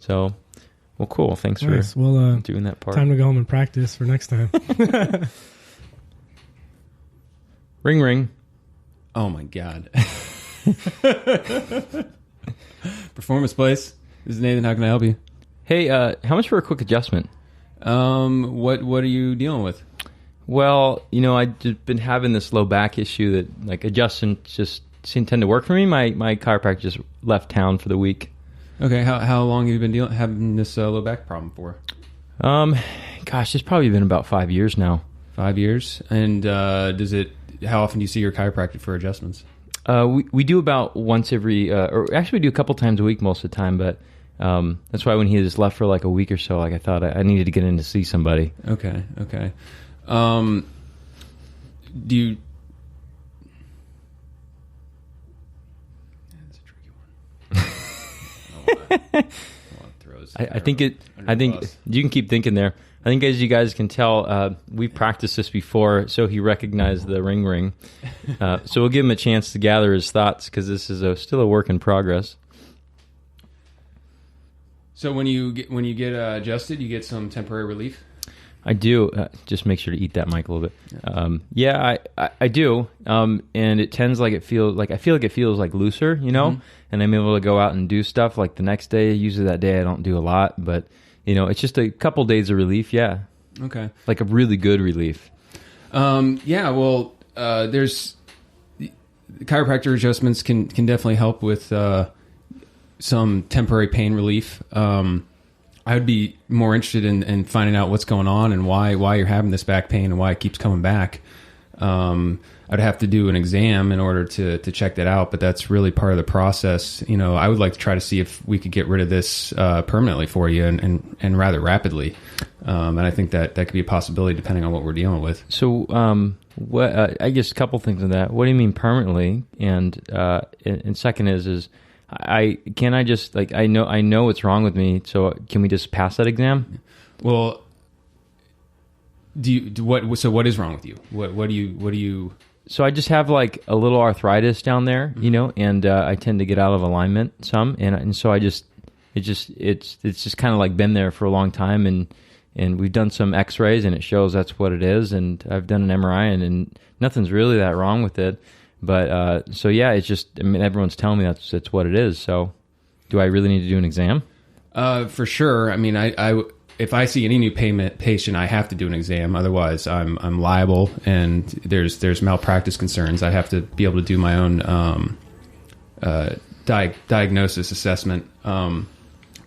Speaker 1: So... Well, cool. Thanks for doing that part.
Speaker 5: Time to go home and practice for next time.
Speaker 1: Ring, ring.
Speaker 2: Oh, my God. Performance Place. This is Nathan. How can I help you?
Speaker 1: Hey, how much for a quick adjustment?
Speaker 2: What are you dealing with?
Speaker 1: Well, I've just been having this low back issue that, like, adjustments just tend to work for me. My chiropractor just left town for the week.
Speaker 2: Okay, how long have you been having this low back problem for?
Speaker 1: Gosh, it's probably been about 5 years now.
Speaker 2: 5 years? And how often do you see your chiropractor for adjustments?
Speaker 1: We do about once every, or actually we do a couple times a week most of the time, but that's why when he just left for like a week or so, like I thought I needed to get in to see somebody.
Speaker 2: Okay. Do you...
Speaker 1: I think you can keep thinking there. I think, as you guys can tell, we've practiced this before, so he recognized the ring. So we'll give him a chance to gather his thoughts, because this is still a work in progress.
Speaker 2: So when you get adjusted, you get some temporary relief?
Speaker 1: I do. Just make sure to eat that mic a little bit. I do. And it tends like it feels like, I feel like it feels like looser, and I'm able to go out and do stuff like the next day. Usually that day I don't do a lot, but it's just a couple days of relief. Yeah.
Speaker 2: Okay.
Speaker 1: Like a really good relief.
Speaker 2: Well, there's chiropractor adjustments can definitely help with some temporary pain relief. I would be more interested in finding out what's going on and why you're having this back pain and why it keeps coming back. I'd have to do an exam in order to check that out, but that's really part of the process. I would like to try to see if we could get rid of this permanently for you and rather rapidly. And I think that could be a possibility depending on what we're dealing with.
Speaker 1: So, what I guess a couple things on that. What do you mean permanently? And second is I just like I know what's wrong with me. So can we just pass that exam?
Speaker 2: Well, what is wrong with you? What do you?
Speaker 1: So I just have like a little arthritis down there, and I tend to get out of alignment some, and so it's just kind of like been there for a long time, and we've done some X-rays and it shows that's what it is, and I've done an MRI and nothing's really that wrong with it, but so yeah, it's just everyone's telling me that's what it is. So do I really need to do an exam?
Speaker 2: For sure. I mean, if I see any new patient, I have to do an exam. Otherwise, I'm liable, and there's malpractice concerns. I have to be able to do my own diagnosis assessment.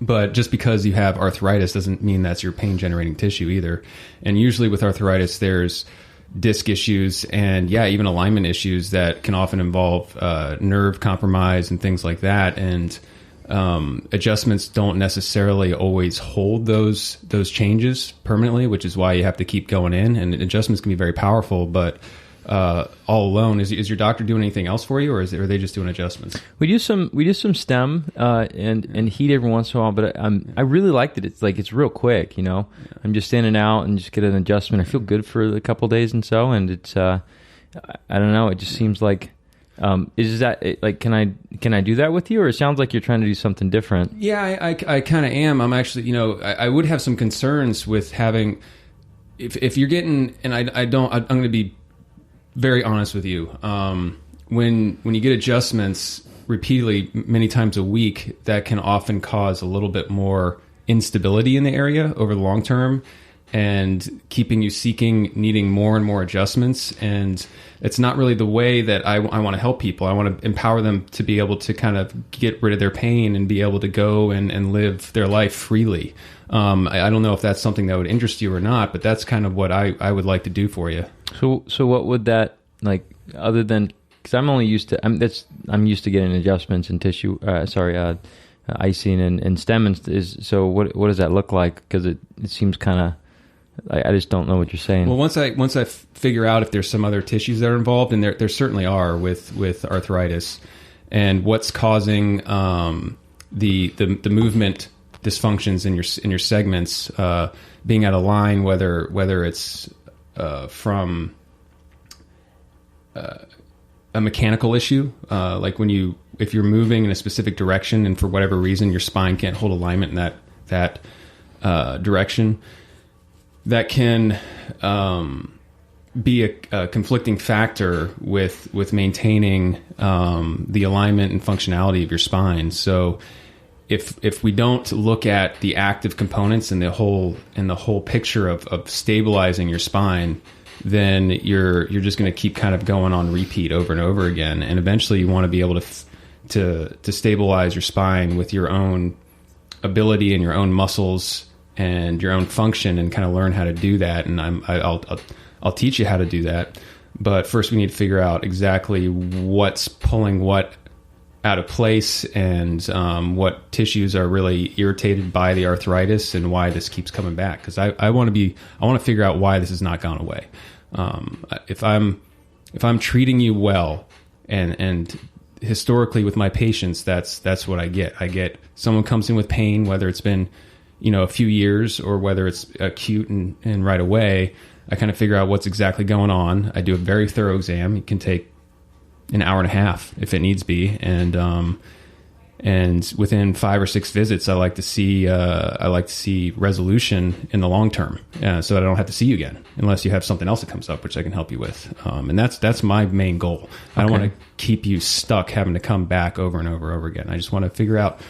Speaker 2: But just because you have arthritis doesn't mean that's your pain generating tissue either. And usually with arthritis, there's disc issues and even alignment issues that can often involve nerve compromise and things like that. And adjustments don't necessarily always hold those changes permanently, which is why you have to keep going in. And adjustments can be very powerful, but all alone, is your doctor doing anything else for you, or are they just doing adjustments?
Speaker 1: We do some stem and heat every once in a while, but I really liked it. It's real quick, I'm just in and out and just get an adjustment. I feel good for a couple of days and it's I don't know. It just seems like is that like can I do that with you, or it sounds like you're trying to do something different?
Speaker 2: Yeah, I kind of am. I'm actually I would have some concerns with having if you're getting, and I'm going to be very honest with you. When you get adjustments repeatedly, many times a week, that can often cause a little bit more instability in the area over the long term, and keeping you needing more and more adjustments. And it's not really the way that I want to help people. I want to empower them to be able to kind of get rid of their pain and be able to go and live their life freely. I don't know if that's something that would interest you or not, but that's kind of what I would like to do for you.
Speaker 1: So what would that, like, other than, because I'm used to getting adjustments and tissue, icing and stem, so what does that look like? Because it seems kind of, I just don't know what you're saying.
Speaker 2: Well, once I figure out if there's some other tissues that are involved, and there certainly are with arthritis, and what's causing the movement dysfunctions in your segments being out of line, whether it's from a mechanical issue, like if you're moving in a specific direction and for whatever reason your spine can't hold alignment in that direction, that can be a conflicting factor with maintaining the alignment and functionality of your spine. So if we don't look at the active components and the whole picture of stabilizing your spine, then you're just going to keep kind of going on repeat over and over again. And eventually you want to be able to stabilize your spine with your own ability and your own muscles and your own function, and kind of learn how to do that. And I'll teach you how to do that. But first we need to figure out exactly what's pulling what out of place, and what tissues are really irritated by the arthritis, and why this keeps coming back. Because I want to figure out why this has not gone away. If I'm treating you well, and historically with my patients, that's what I get. I get someone comes in with pain, whether it's been a few years or whether it's acute and right away. I kind of figure out what's exactly going on. I do a very thorough exam. It can take an hour and a half if it needs be, and within 5 or 6 visits, I like to see resolution in the long term, so that I don't have to see you again unless you have something else that comes up, which I can help you with. And that's my main goal. I don't want to keep you stuck having to come back over and over and over again. I just want to figure out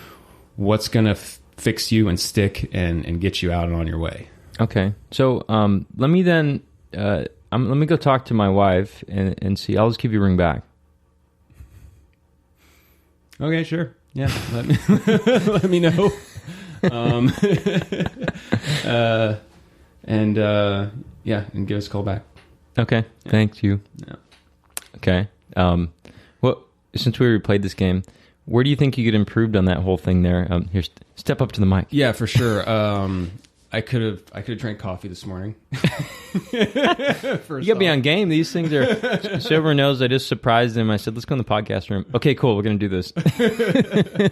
Speaker 2: what's going to fix you and stick and get you out and on your way.
Speaker 1: Okay, so let me then let me go talk to my wife and see. I'll just give you a ring back.
Speaker 2: Okay, sure. Yeah, let me know. And give us a call back.
Speaker 1: Okay, yeah. Thank you.
Speaker 2: Yeah.
Speaker 1: Okay. Well, since we replayed this game, where do you think you could improve on that whole thing there? Here, step up to the mic.
Speaker 2: Yeah, for sure. I could have drank coffee this morning.
Speaker 1: You got me on game. These things are. So everyone knows, I just surprised them. I said, "Let's go in the podcast room." Okay, cool. We're gonna do this. Because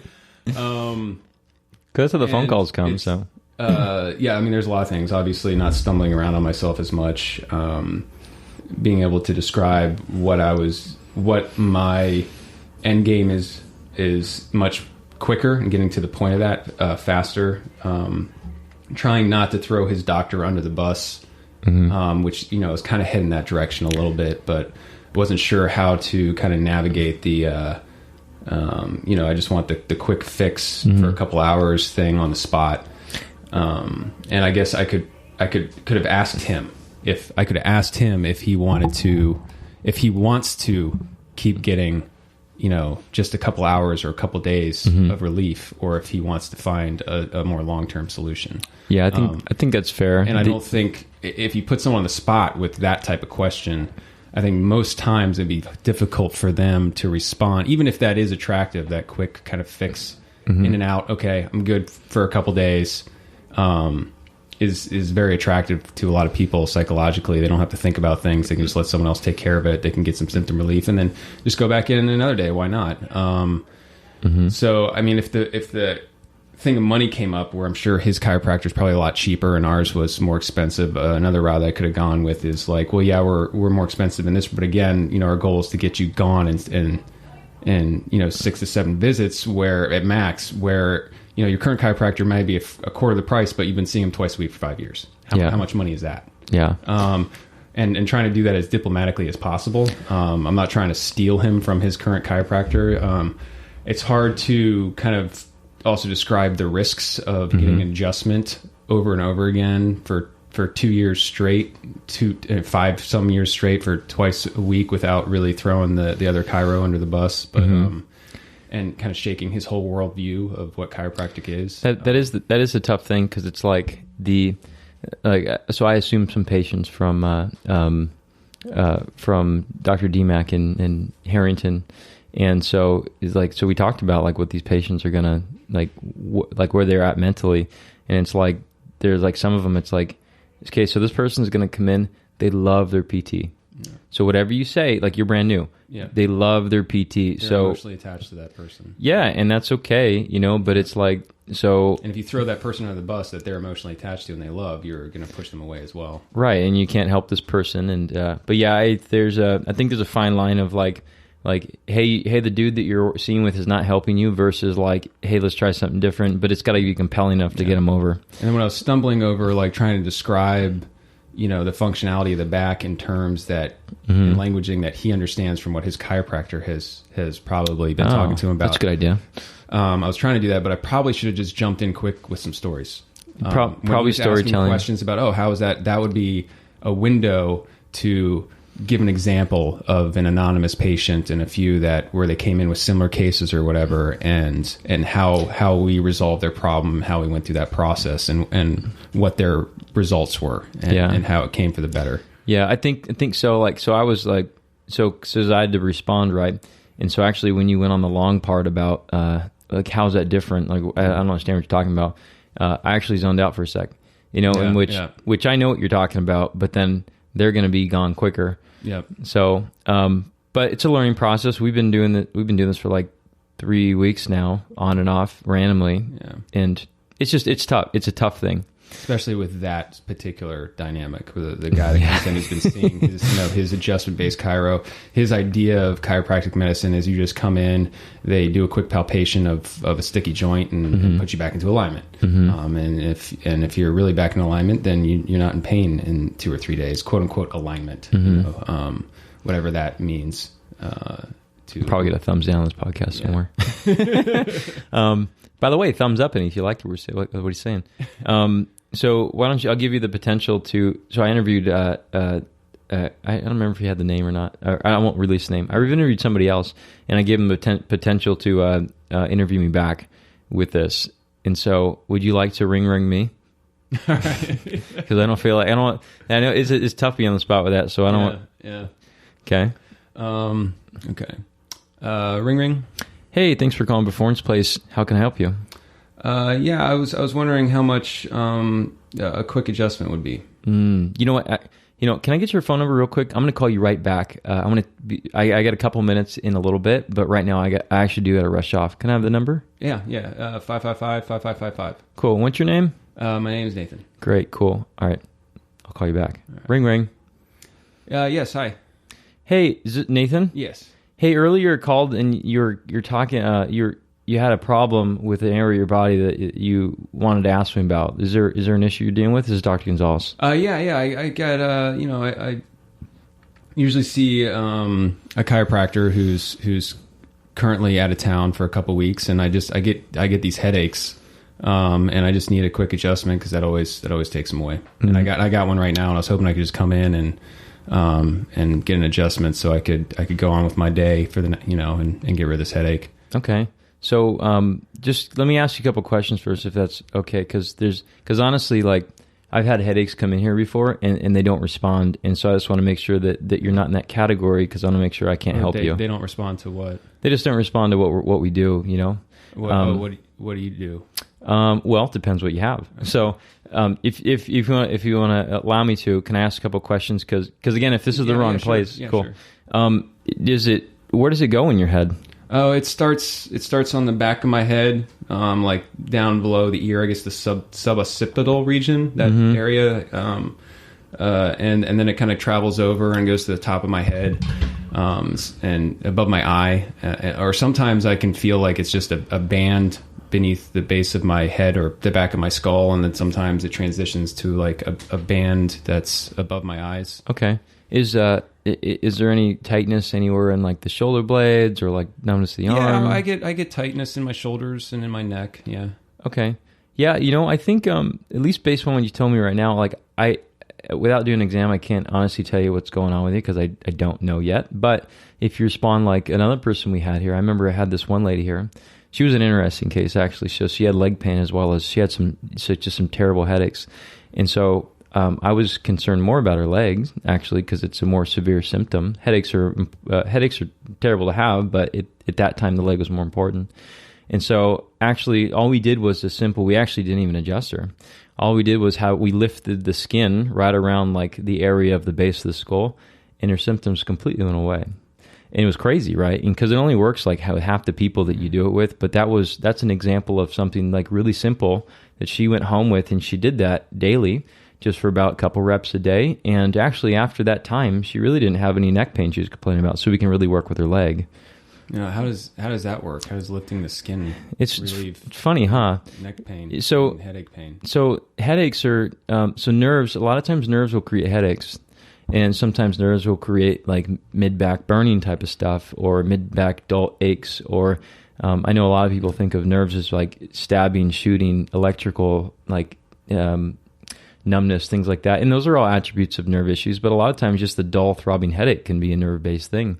Speaker 1: that's how the phone calls come. So.
Speaker 2: Yeah, I mean, there's a lot of things. Obviously, not stumbling around on myself as much. Being able to describe what my end game is much quicker, and getting to the point of that faster. Trying not to throw his doctor under the bus, which is kind of heading that direction a little bit, but wasn't sure how to kind of navigate the. I just want the quick fix for a couple hours thing on the spot. And I guess I could have asked him if he wanted to, if he wants to keep getting, just a couple hours or a couple days of relief, or if he wants to find a more long-term solution.
Speaker 1: Yeah, I think that's fair.
Speaker 2: And I don't think if you put someone on the spot with that type of question, I think most times it'd be difficult for them to respond, even if that is attractive, that quick kind of fix in and out. Okay, I'm good for a couple days. Is very attractive to a lot of people psychologically. They don't have to think about things. They can just let someone else take care of it. They can get some symptom relief and then just go back in another day. Why not? So, I mean, if the thing of money came up, where I'm sure his chiropractor is probably a lot cheaper and ours was more expensive, another route that I could have gone with is like, well, yeah, we're more expensive in this, but again, our goal is to get you gone in 6 to 7 visits, where at max, where your current chiropractor might be a quarter of the price, but you've been seeing him twice a week for 5 years. How much money is that?
Speaker 1: Yeah.
Speaker 2: And trying to do that as diplomatically as possible. I'm not trying to steal him from his current chiropractor. It's hard to kind of also describe the risks of getting an adjustment over and over again for 2 years straight, 5 some years straight for twice a week without really throwing the other chiro under the bus. But, and kind of shaking his whole worldview of what chiropractic is.
Speaker 1: That is a tough thing, because it's like so I assume some patients from Dr. DMAC in Harrington, and so we talked about like what these patients are gonna like where they're at mentally, and it's like there's like some of them, it's like, okay, so this person's gonna come in, they love their PT. So whatever you say, like you're brand new, they love their PT.
Speaker 2: They're
Speaker 1: so
Speaker 2: emotionally attached to that person.
Speaker 1: Yeah, and that's okay, but it's like, so.
Speaker 2: And if you throw that person under the bus that they're emotionally attached to and they love, you're going to push them away as well.
Speaker 1: Right, and you can't help this person. And but yeah, I think there's a fine line of like, hey, the dude that you're seeing with is not helping you, versus like, hey, let's try something different. But it's got to be compelling enough to get him over. And
Speaker 2: then when I was stumbling over, like trying to describe, the functionality of the back in terms that, in languaging that he understands from what his chiropractor has probably been talking to him about.
Speaker 1: That's a good idea.
Speaker 2: I was trying to do that, but I probably should have just jumped in quick with some stories.
Speaker 1: Probably storytelling.
Speaker 2: Questions about, how is that? That would be a window to give an example of an anonymous patient and a few where they came in with similar cases or whatever, and how we resolved their problem, how we went through that process, and what their results were, and how it came for the better.
Speaker 1: Yeah, I think so. Like, so I was like, so I had to respond, right? And so actually, when you went on the long part about like how's that different, like I don't understand what you're talking about. I actually zoned out for a sec, in which I know what you're talking about, but then they're going to be gone quicker.
Speaker 2: Yep.
Speaker 1: So, but it's a learning process. We've been doing this for like 3 weeks now, on and off, randomly.
Speaker 2: Yeah.
Speaker 1: And it's tough. It's a tough thing.
Speaker 2: Especially with that particular dynamic, with the guy that comes in, he's been seeing his adjustment-based chiro. His idea of chiropractic medicine is you just come in, they do a quick palpation of a sticky joint and put you back into alignment. And if you're really back in alignment, then you're not in pain in 2 or 3 days, quote unquote alignment, whatever that means.
Speaker 1: Probably get a thumbs down on this podcast somewhere. By the way, thumbs up, and if you liked what he's saying. So why don't I'll give you the potential to. So I interviewed. I don't remember if he had the name or not. I won't release the name. I interviewed somebody else, and I gave him the potential to interview me back with this. And so, would you like to ring me? Because I don't feel like I know it's tough being on the spot with that. So I don't want.
Speaker 2: Yeah.
Speaker 1: Okay.
Speaker 2: Okay. Ring.
Speaker 1: Hey, thanks for calling Performance Place. How can I help you?
Speaker 2: I was wondering how much a quick adjustment would be.
Speaker 1: You know what? Can I get your phone number real quick? I'm going to call you right back. I got a couple minutes in a little bit, but right now I actually do got to rush off. Can I have the number?
Speaker 2: Yeah. 555-5555.
Speaker 1: Cool. What's your name?
Speaker 2: My name is Nathan.
Speaker 1: Great. Cool. All right. I'll call you back. Right. Ring.
Speaker 2: Yes. Hi.
Speaker 1: Hey, is it Nathan?
Speaker 2: Yes.
Speaker 1: Hey, earlier called and you're talking. You had a problem with an area of your body that you wanted to ask me about. Is there an issue you're dealing with? This is Dr. Gonzalez.
Speaker 2: Yeah. I got I usually see a chiropractor who's currently out of town for a couple weeks, and I get these headaches And I just need a quick adjustment because that always takes them away. And I got one right now, and I was hoping I could just come in and get an adjustment so I could go on with my day for the and get rid of this headache.
Speaker 1: Okay. So just let me ask you a couple questions first, if that's okay, because honestly, like, I've had headaches come in here before and they don't respond, and so I just want to make sure that you're not in that category, because I want to make sure I can't help you.
Speaker 2: They don't respond to what?
Speaker 1: They just don't respond to what we do.
Speaker 2: What do you do?
Speaker 1: Well, it depends what you have. So if you want to allow me to, can I ask a couple questions? Because again, if this is the wrong place, cool. Sure. Where does it go in your head?
Speaker 2: Oh, it starts on the back of my head, like down below the ear, I guess the suboccipital region, that area, and then it kind of travels over and goes to the top of my head, and above my eye, or sometimes I can feel like it's just a band beneath the base of my head or the back of my skull, and then sometimes it transitions to like a band that's above my eyes.
Speaker 1: Okay. Is there any tightness anywhere in like the shoulder blades or like numbness of the arm?
Speaker 2: Yeah, I get tightness in my shoulders and in my neck. Yeah.
Speaker 1: Okay. Yeah, I think at least based on what you told me right now, like without doing an exam, I can't honestly tell you what's going on with you because I don't know yet. But if you respond like another person we had here, I remember I had this one lady here. She was an interesting case actually. So she had leg pain as well as she had just some terrible headaches, and so. I was concerned more about her legs, actually, because it's a more severe symptom. Headaches are terrible to have, but at that time the leg was more important. And so, actually, all we did was we actually didn't even adjust her. All we did was we lifted the skin right around like the area of the base of the skull, and her symptoms completely went away. And it was crazy, right? And because it only works like half the people that you do it with, but that's an example of something like really simple that she went home with, and she did that daily. Just for about a couple reps a day. And actually, after that time, she really didn't have any neck pain she was complaining about, so we can really work with her leg.
Speaker 2: How does that work? How does lifting the skin relieve
Speaker 1: funny, huh?
Speaker 2: Neck pain and headache pain. So
Speaker 1: headaches are, nerves, a lot of times nerves will create headaches. And sometimes nerves will create like mid-back burning type of stuff or mid-back dull aches. Or I know a lot of people think of nerves as like stabbing, shooting, electrical, like... numbness, things like that. And those are all attributes of nerve issues, but a lot of times just the dull throbbing headache can be a nerve-based thing.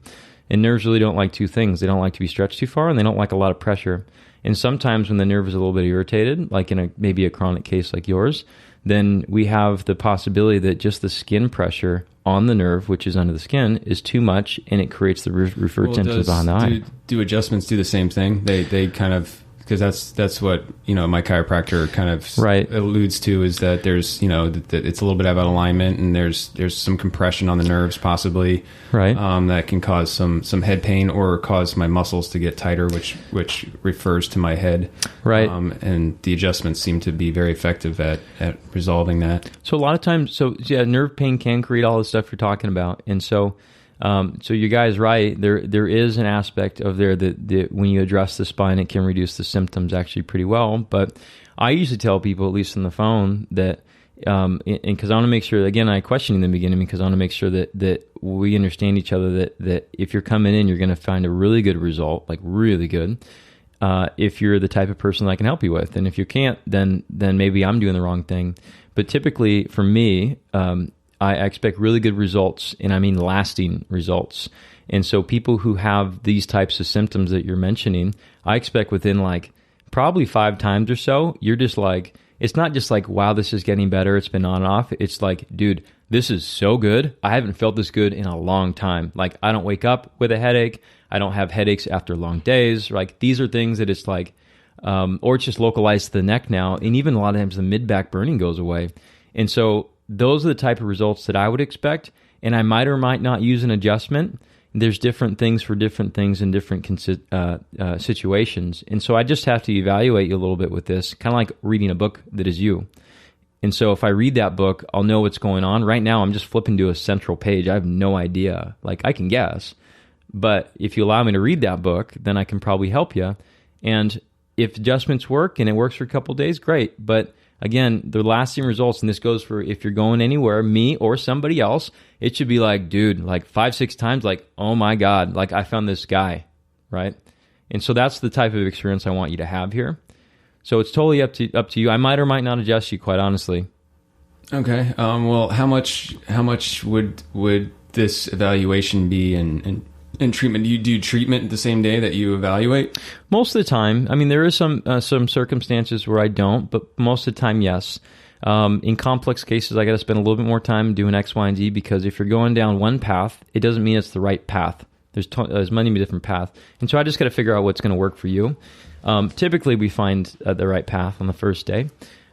Speaker 1: And nerves really don't like two things. They don't like to be stretched too far, and they don't like a lot of pressure. And sometimes when the nerve is a little bit irritated, like in maybe a chronic case like yours, then we have the possibility that just the skin pressure on the nerve, which is under the skin, is too much, and it creates the referred symptoms behind the eye.
Speaker 2: Do adjustments do the same thing? They kind of... Because that's what my chiropractor kind of alludes to, is that there's that it's a little bit out of alignment, and there's some compression on the nerves possibly,
Speaker 1: right?
Speaker 2: That can cause some head pain or cause my muscles to get tighter, which refers to my head,
Speaker 1: right?
Speaker 2: And the adjustments seem to be very effective at resolving that.
Speaker 1: So a lot of times, nerve pain can create all the stuff you're talking about, and so. So you guys, right? There is an aspect of there that when you address the spine, it can reduce the symptoms actually pretty well. But I usually tell people, at least on the phone, that because I want to make sure. Again, I question in the beginning because I want to make sure that we understand each other. That if you're coming in, you're going to find a really good result, like really good. If you're the type of person that I can help you with, and if you can't, then maybe I'm doing the wrong thing. But typically, for me. I expect really good results, and I mean lasting results. And so people who have these types of symptoms that you're mentioning, I expect within like probably 5 times or so, you're just like, it's not just like, wow, this is getting better, it's been on and off. It's like, dude, this is so good. I haven't felt this good in a long time. Like, I don't wake up with a headache. I don't have headaches after long days. Like, these are things that it's like, or it's just localized to the neck now. And even a lot of times the mid-back burning goes away. And so those are the type of results that I would expect, and I might or might not use an adjustment. There's different things for different things in different situations, and so I just have to evaluate you a little bit with this, kind of like reading a book that is you. And so if I read that book, I'll know what's going on. Right now, I'm just flipping to a central page. I have no idea. Like, I can guess, but if you allow me to read that book, then I can probably help you. And if adjustments work and it works for a couple of days, great. But again, the lasting results, and this goes for if you're going anywhere, me or somebody else, it should be like, dude, like 5-6 times, like, oh my God, like I found this guy, right? And so that's the type of experience I want you to have here. So it's totally up to you. I might or might not adjust you, quite honestly.
Speaker 2: Okay. Well, how much would this evaluation be in treatment? Do you do treatment the same day that you evaluate?
Speaker 1: Most of the time. I mean, there is some circumstances where I don't, but most of the time, yes. In complex cases, I got to spend a little bit more time doing X, Y, and Z, because if you're going down one path, it doesn't mean it's the right path. There's many different paths. And so I just got to figure out what's going to work for you. Typically, we find the right path on the first day.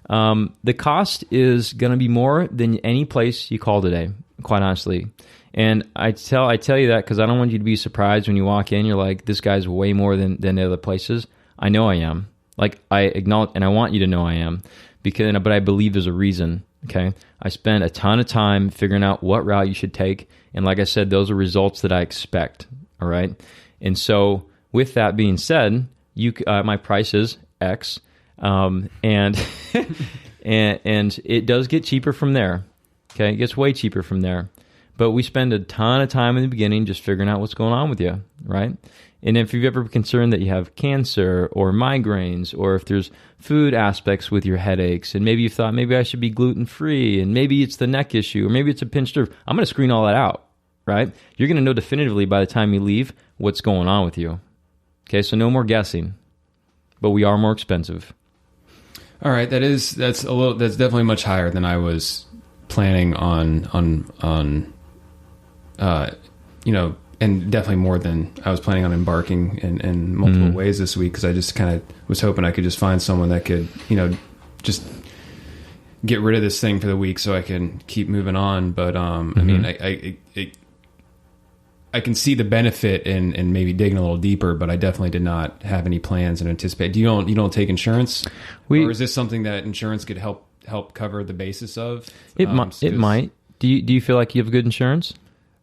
Speaker 1: The cost is going to be more than any place you call today, quite honestly. And I tell you that because I don't want you to be surprised when you walk in. You're like, this guy's way more than the other places. I know I am. Like, I acknowledge, and I want you to know I am, but I believe there's a reason. Okay, I spend a ton of time figuring out what route you should take, and like I said, those are results that I expect. All right, and so with that being said, my price is X, and and it does get cheaper from there. Okay, it gets way cheaper from there. But we spend a ton of time in the beginning just figuring out what's going on with you, right? And if you've ever been concerned that you have cancer or migraines, or if there's food aspects with your headaches, and maybe you thought maybe I should be gluten-free, and maybe it's the neck issue, or maybe it's a pinched nerve, I'm going to screen all that out, right? You're going to know definitively by the time you leave what's going on with you. Okay, so no more guessing, but we are more expensive.
Speaker 2: All right, that's definitely much higher than I was planning on. And definitely more than I was planning on embarking in multiple ways this week, because I just kind of was hoping I could just find someone that could, just get rid of this thing for the week so I can keep moving on. But I mean, I can see the benefit in maybe digging a little deeper, but I definitely did not have any plans and anticipate. You don't take insurance, or is this something that insurance could help cover the basis of?
Speaker 1: It might. Do you feel like you have good insurance?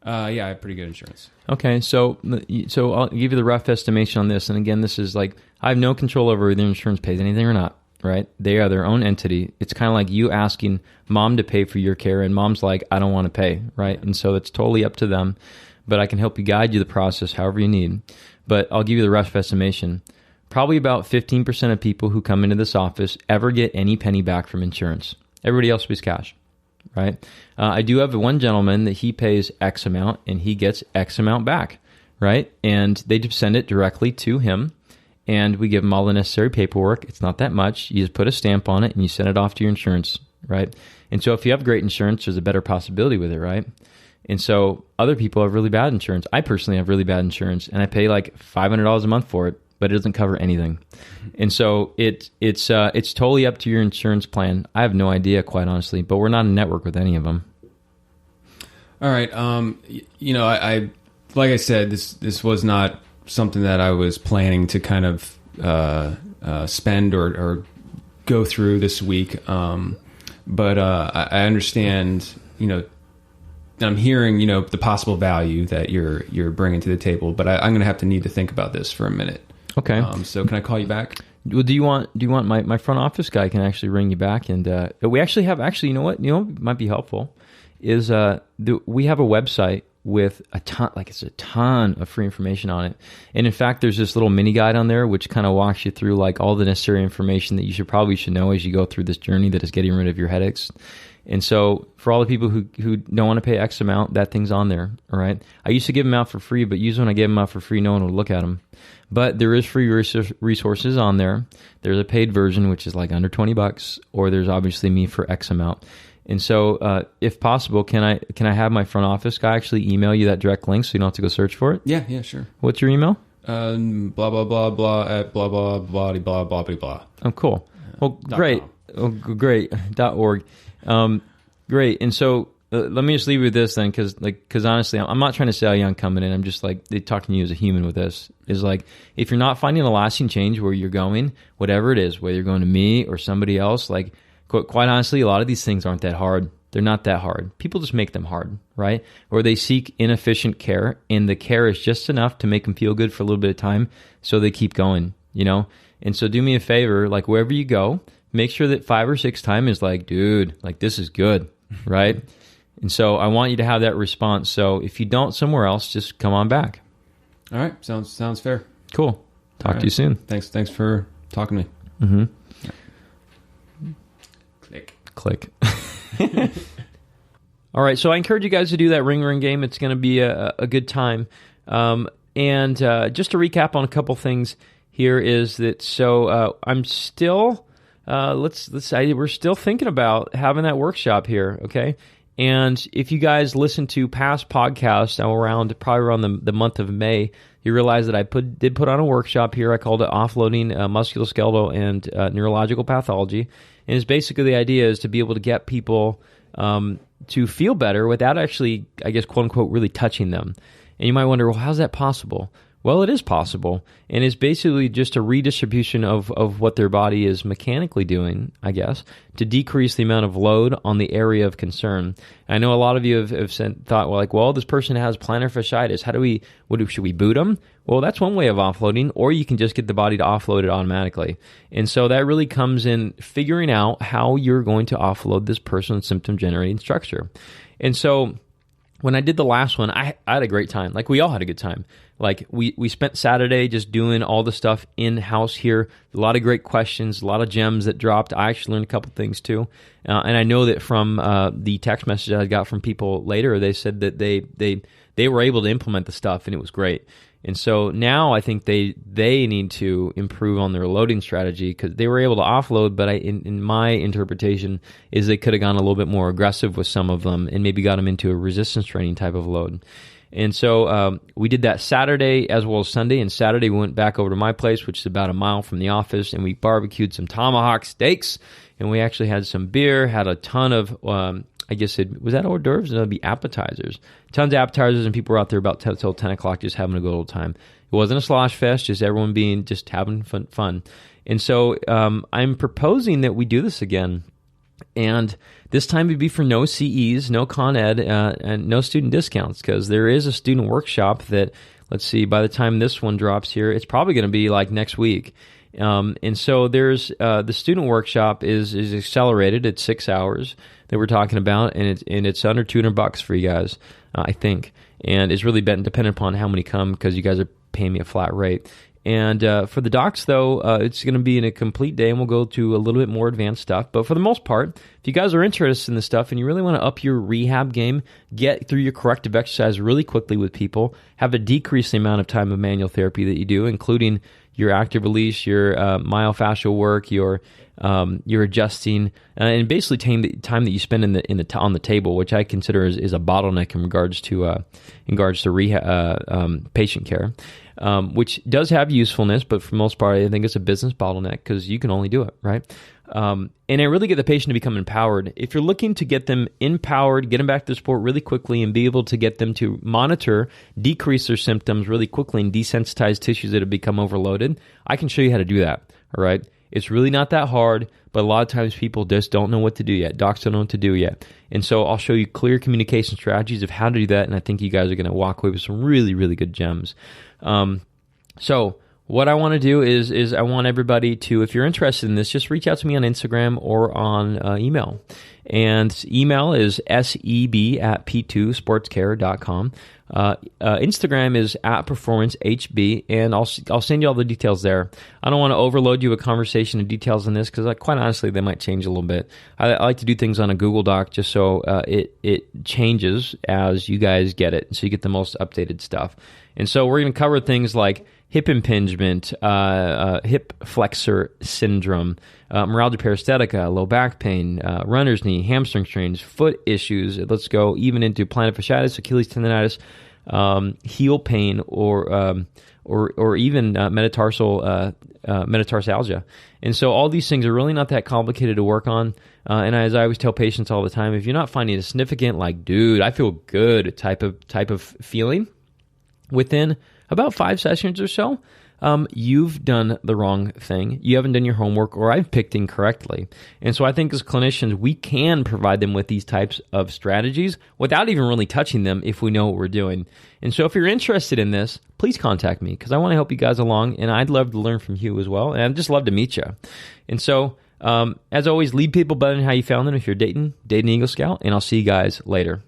Speaker 2: Yeah, I have pretty good insurance.
Speaker 1: Okay, so I'll give you the rough estimation on this. And again, this is like, I have no control over whether insurance pays anything or not, right? They are their own entity. It's kind of like you asking mom to pay for your care, and mom's like, I don't want to pay, right? And so it's totally up to them. But I can help you guide you the process however you need. But I'll give you the rough estimation. Probably about 15% of people who come into this office ever get any penny back from insurance. Everybody else pays cash. Right? I do have one gentleman that he pays X amount and he gets X amount back, right? And they just send it directly to him, and we give him all the necessary paperwork. It's not that much. You just put a stamp on it and you send it off to your insurance, right? And so if you have great insurance, there's a better possibility with it, right? And so other people have really bad insurance. I personally have really bad insurance, and I pay like $500 a month for it, but it doesn't cover anything. And so it's totally up to your insurance plan. I have no idea, quite honestly, but we're not a network with any of them.
Speaker 2: All right. I like I said, this was not something that I was planning to kind of spend or go through this week. But I understand, I'm hearing, the possible value that you're bringing to the table, but I'm going to have to need to think about this for a minute. Okay. So can I call you back?
Speaker 1: Well, do you want my front office guy can actually ring you back, and we actually have you know what might be helpful is we have a website with a ton of free information on it, and in fact there's this little mini guide on there which kind of walks you through like all the necessary information that you should know as you go through this journey that is getting rid of your headaches. And so for all the people who don't want to pay X amount, that thing's on there, all right? I used to give them out for free, but usually when I gave them out for free, no one would look at them. But there is free resources on there. There's a paid version, which is like under $20, or there's obviously me for X amount. And so if possible, can I have my front office guy actually email you that direct link so you don't have to go search for it?
Speaker 2: Yeah, sure.
Speaker 1: What's your email?
Speaker 2: Blah, blah, blah, blah, at blah, blah, blah, blah, blah, blah, blah.
Speaker 1: Oh, cool. Well, great. Oh, great. .org. Great. And so let me just leave you with this then, because honestly, I'm not trying to sell you on coming in. I'm just like talking to you as a human with this. Is like, if you're not finding a lasting change where you're going, whatever it is, whether you're going to me or somebody else, like quite honestly, a lot of these things aren't that hard. They're not that hard. People just make them hard, right? Or they seek inefficient care, and the care is just enough to make them feel good for a little bit of time, so they keep going, And so do me a favor, like wherever you go, make sure that 5 or 6 times is like, dude, like this is good, right? And so I want you to have that response. So if you don't somewhere else, just come on back.
Speaker 2: All right. Sounds fair.
Speaker 1: Cool. Talk to you soon.
Speaker 2: Thanks for talking to me.
Speaker 1: Mm-hmm. Click. All right, so I encourage you guys to do that ring game. It's going to be a good time. And just to recap on a couple things here is that, so I'm still, let's say we're still thinking about having that workshop here, okay? And if you guys listen to past podcasts probably around the month of May, you realize that I did put on a workshop here. I called it Offloading Musculoskeletal and Neurological Pathology. And it's basically the idea is to be able to get people to feel better without actually, I guess, quote unquote, really touching them. And you might wonder, well, how's that possible? Well, it is possible, and it's basically just a redistribution of what their body is mechanically doing, I guess, to decrease the amount of load on the area of concern. I know a lot of you have thought, well, this person has plantar fasciitis. Should we boot them? Well, that's one way of offloading, or you can just get the body to offload it automatically. And so that really comes in figuring out how you're going to offload this person's symptom-generating structure. And so when I did the last one, I had a great time. Like, we all had a good time. Like, we spent Saturday just doing all the stuff in-house here. A lot of great questions, a lot of gems that dropped. I actually learned a couple things too. And I know that from the text message I got from people later, they said that they were able to implement the stuff, and it was great. And so now I think they need to improve on their loading strategy, because they were able to offload, but in my interpretation is they could have gone a little bit more aggressive with some of them and maybe got them into a resistance training type of load. And so we did that Saturday as well as Sunday. And Saturday we went back over to my place, which is about a mile from the office, and we barbecued some tomahawk steaks, and we actually had some beer, had a ton of I guess was that hors d'oeuvres? No, it'd be appetizers. Tons of appetizers, and people were out there about till 10 o'clock just having a good old time. It wasn't a slosh fest, just everyone just having fun. And so I'm proposing that we do this again. And this time it'd be for no CEs, no Con Ed, and no student discounts, because there is a student workshop that, let's see, by the time this one drops here, it's probably going to be like next week. And so there's the student workshop is accelerated at 6 hours that we're talking about, and it's under $200 for you guys, I think. And it's really dependent upon how many come, because you guys are paying me a flat rate. And for the docs, though, it's going to be in a complete day, and we'll go to a little bit more advanced stuff. But for the most part, if you guys are interested in this stuff and you really want to up your rehab game, get through your corrective exercise really quickly with people, have a decrease the amount of time of manual therapy that you do, including your active release, your myofascial work, your adjusting, and basically time that you spend on the table, which I consider is a bottleneck in regards to rehab, patient care. Which does have usefulness, but for the most part, I think it's a business bottleneck, because you can only do it, right? And I really get the patient to become empowered. If you're looking to get them empowered, get them back to the sport really quickly, and be able to get them to monitor, decrease their symptoms really quickly, and desensitize tissues that have become overloaded, I can show you how to do that, all right? It's really not that hard, but a lot of times people just don't know what to do yet. Docs don't know what to do yet. And so I'll show you clear communication strategies of how to do that, and I think you guys are going to walk away with some really, really good gems. So what I want to do is I want everybody to, if you're interested in this, just reach out to me on Instagram or on email. And email is seb@p2sportscare.com. Instagram is @performancehb, and I'll send you all the details there. I don't want to overload you with conversation and details on this, because quite honestly, they might change a little bit. I like to do things on a Google Doc just so it changes as you guys get it, so you get the most updated stuff. And so we're going to cover things like hip impingement, hip flexor syndrome, myalgia paresthetica, low back pain, runner's knee, hamstring strains, foot issues. Let's go even into plantar fasciitis, Achilles tendonitis, heel pain, or even metatarsalgia. And so all these things are really not that complicated to work on. And as I always tell patients all the time, if you're not finding a significant, like, dude, I feel good type of feeling within about 5 sessions or so, you've done the wrong thing. You haven't done your homework, or I've picked incorrectly. And so I think as clinicians, we can provide them with these types of strategies without even really touching them if we know what we're doing. And so if you're interested in this, please contact me, because I want to help you guys along, and I'd love to learn from you as well, and I'd just love to meet you. And so, as always, lead people better than how you found them. If you're dating Eagle Scout, and I'll see you guys later.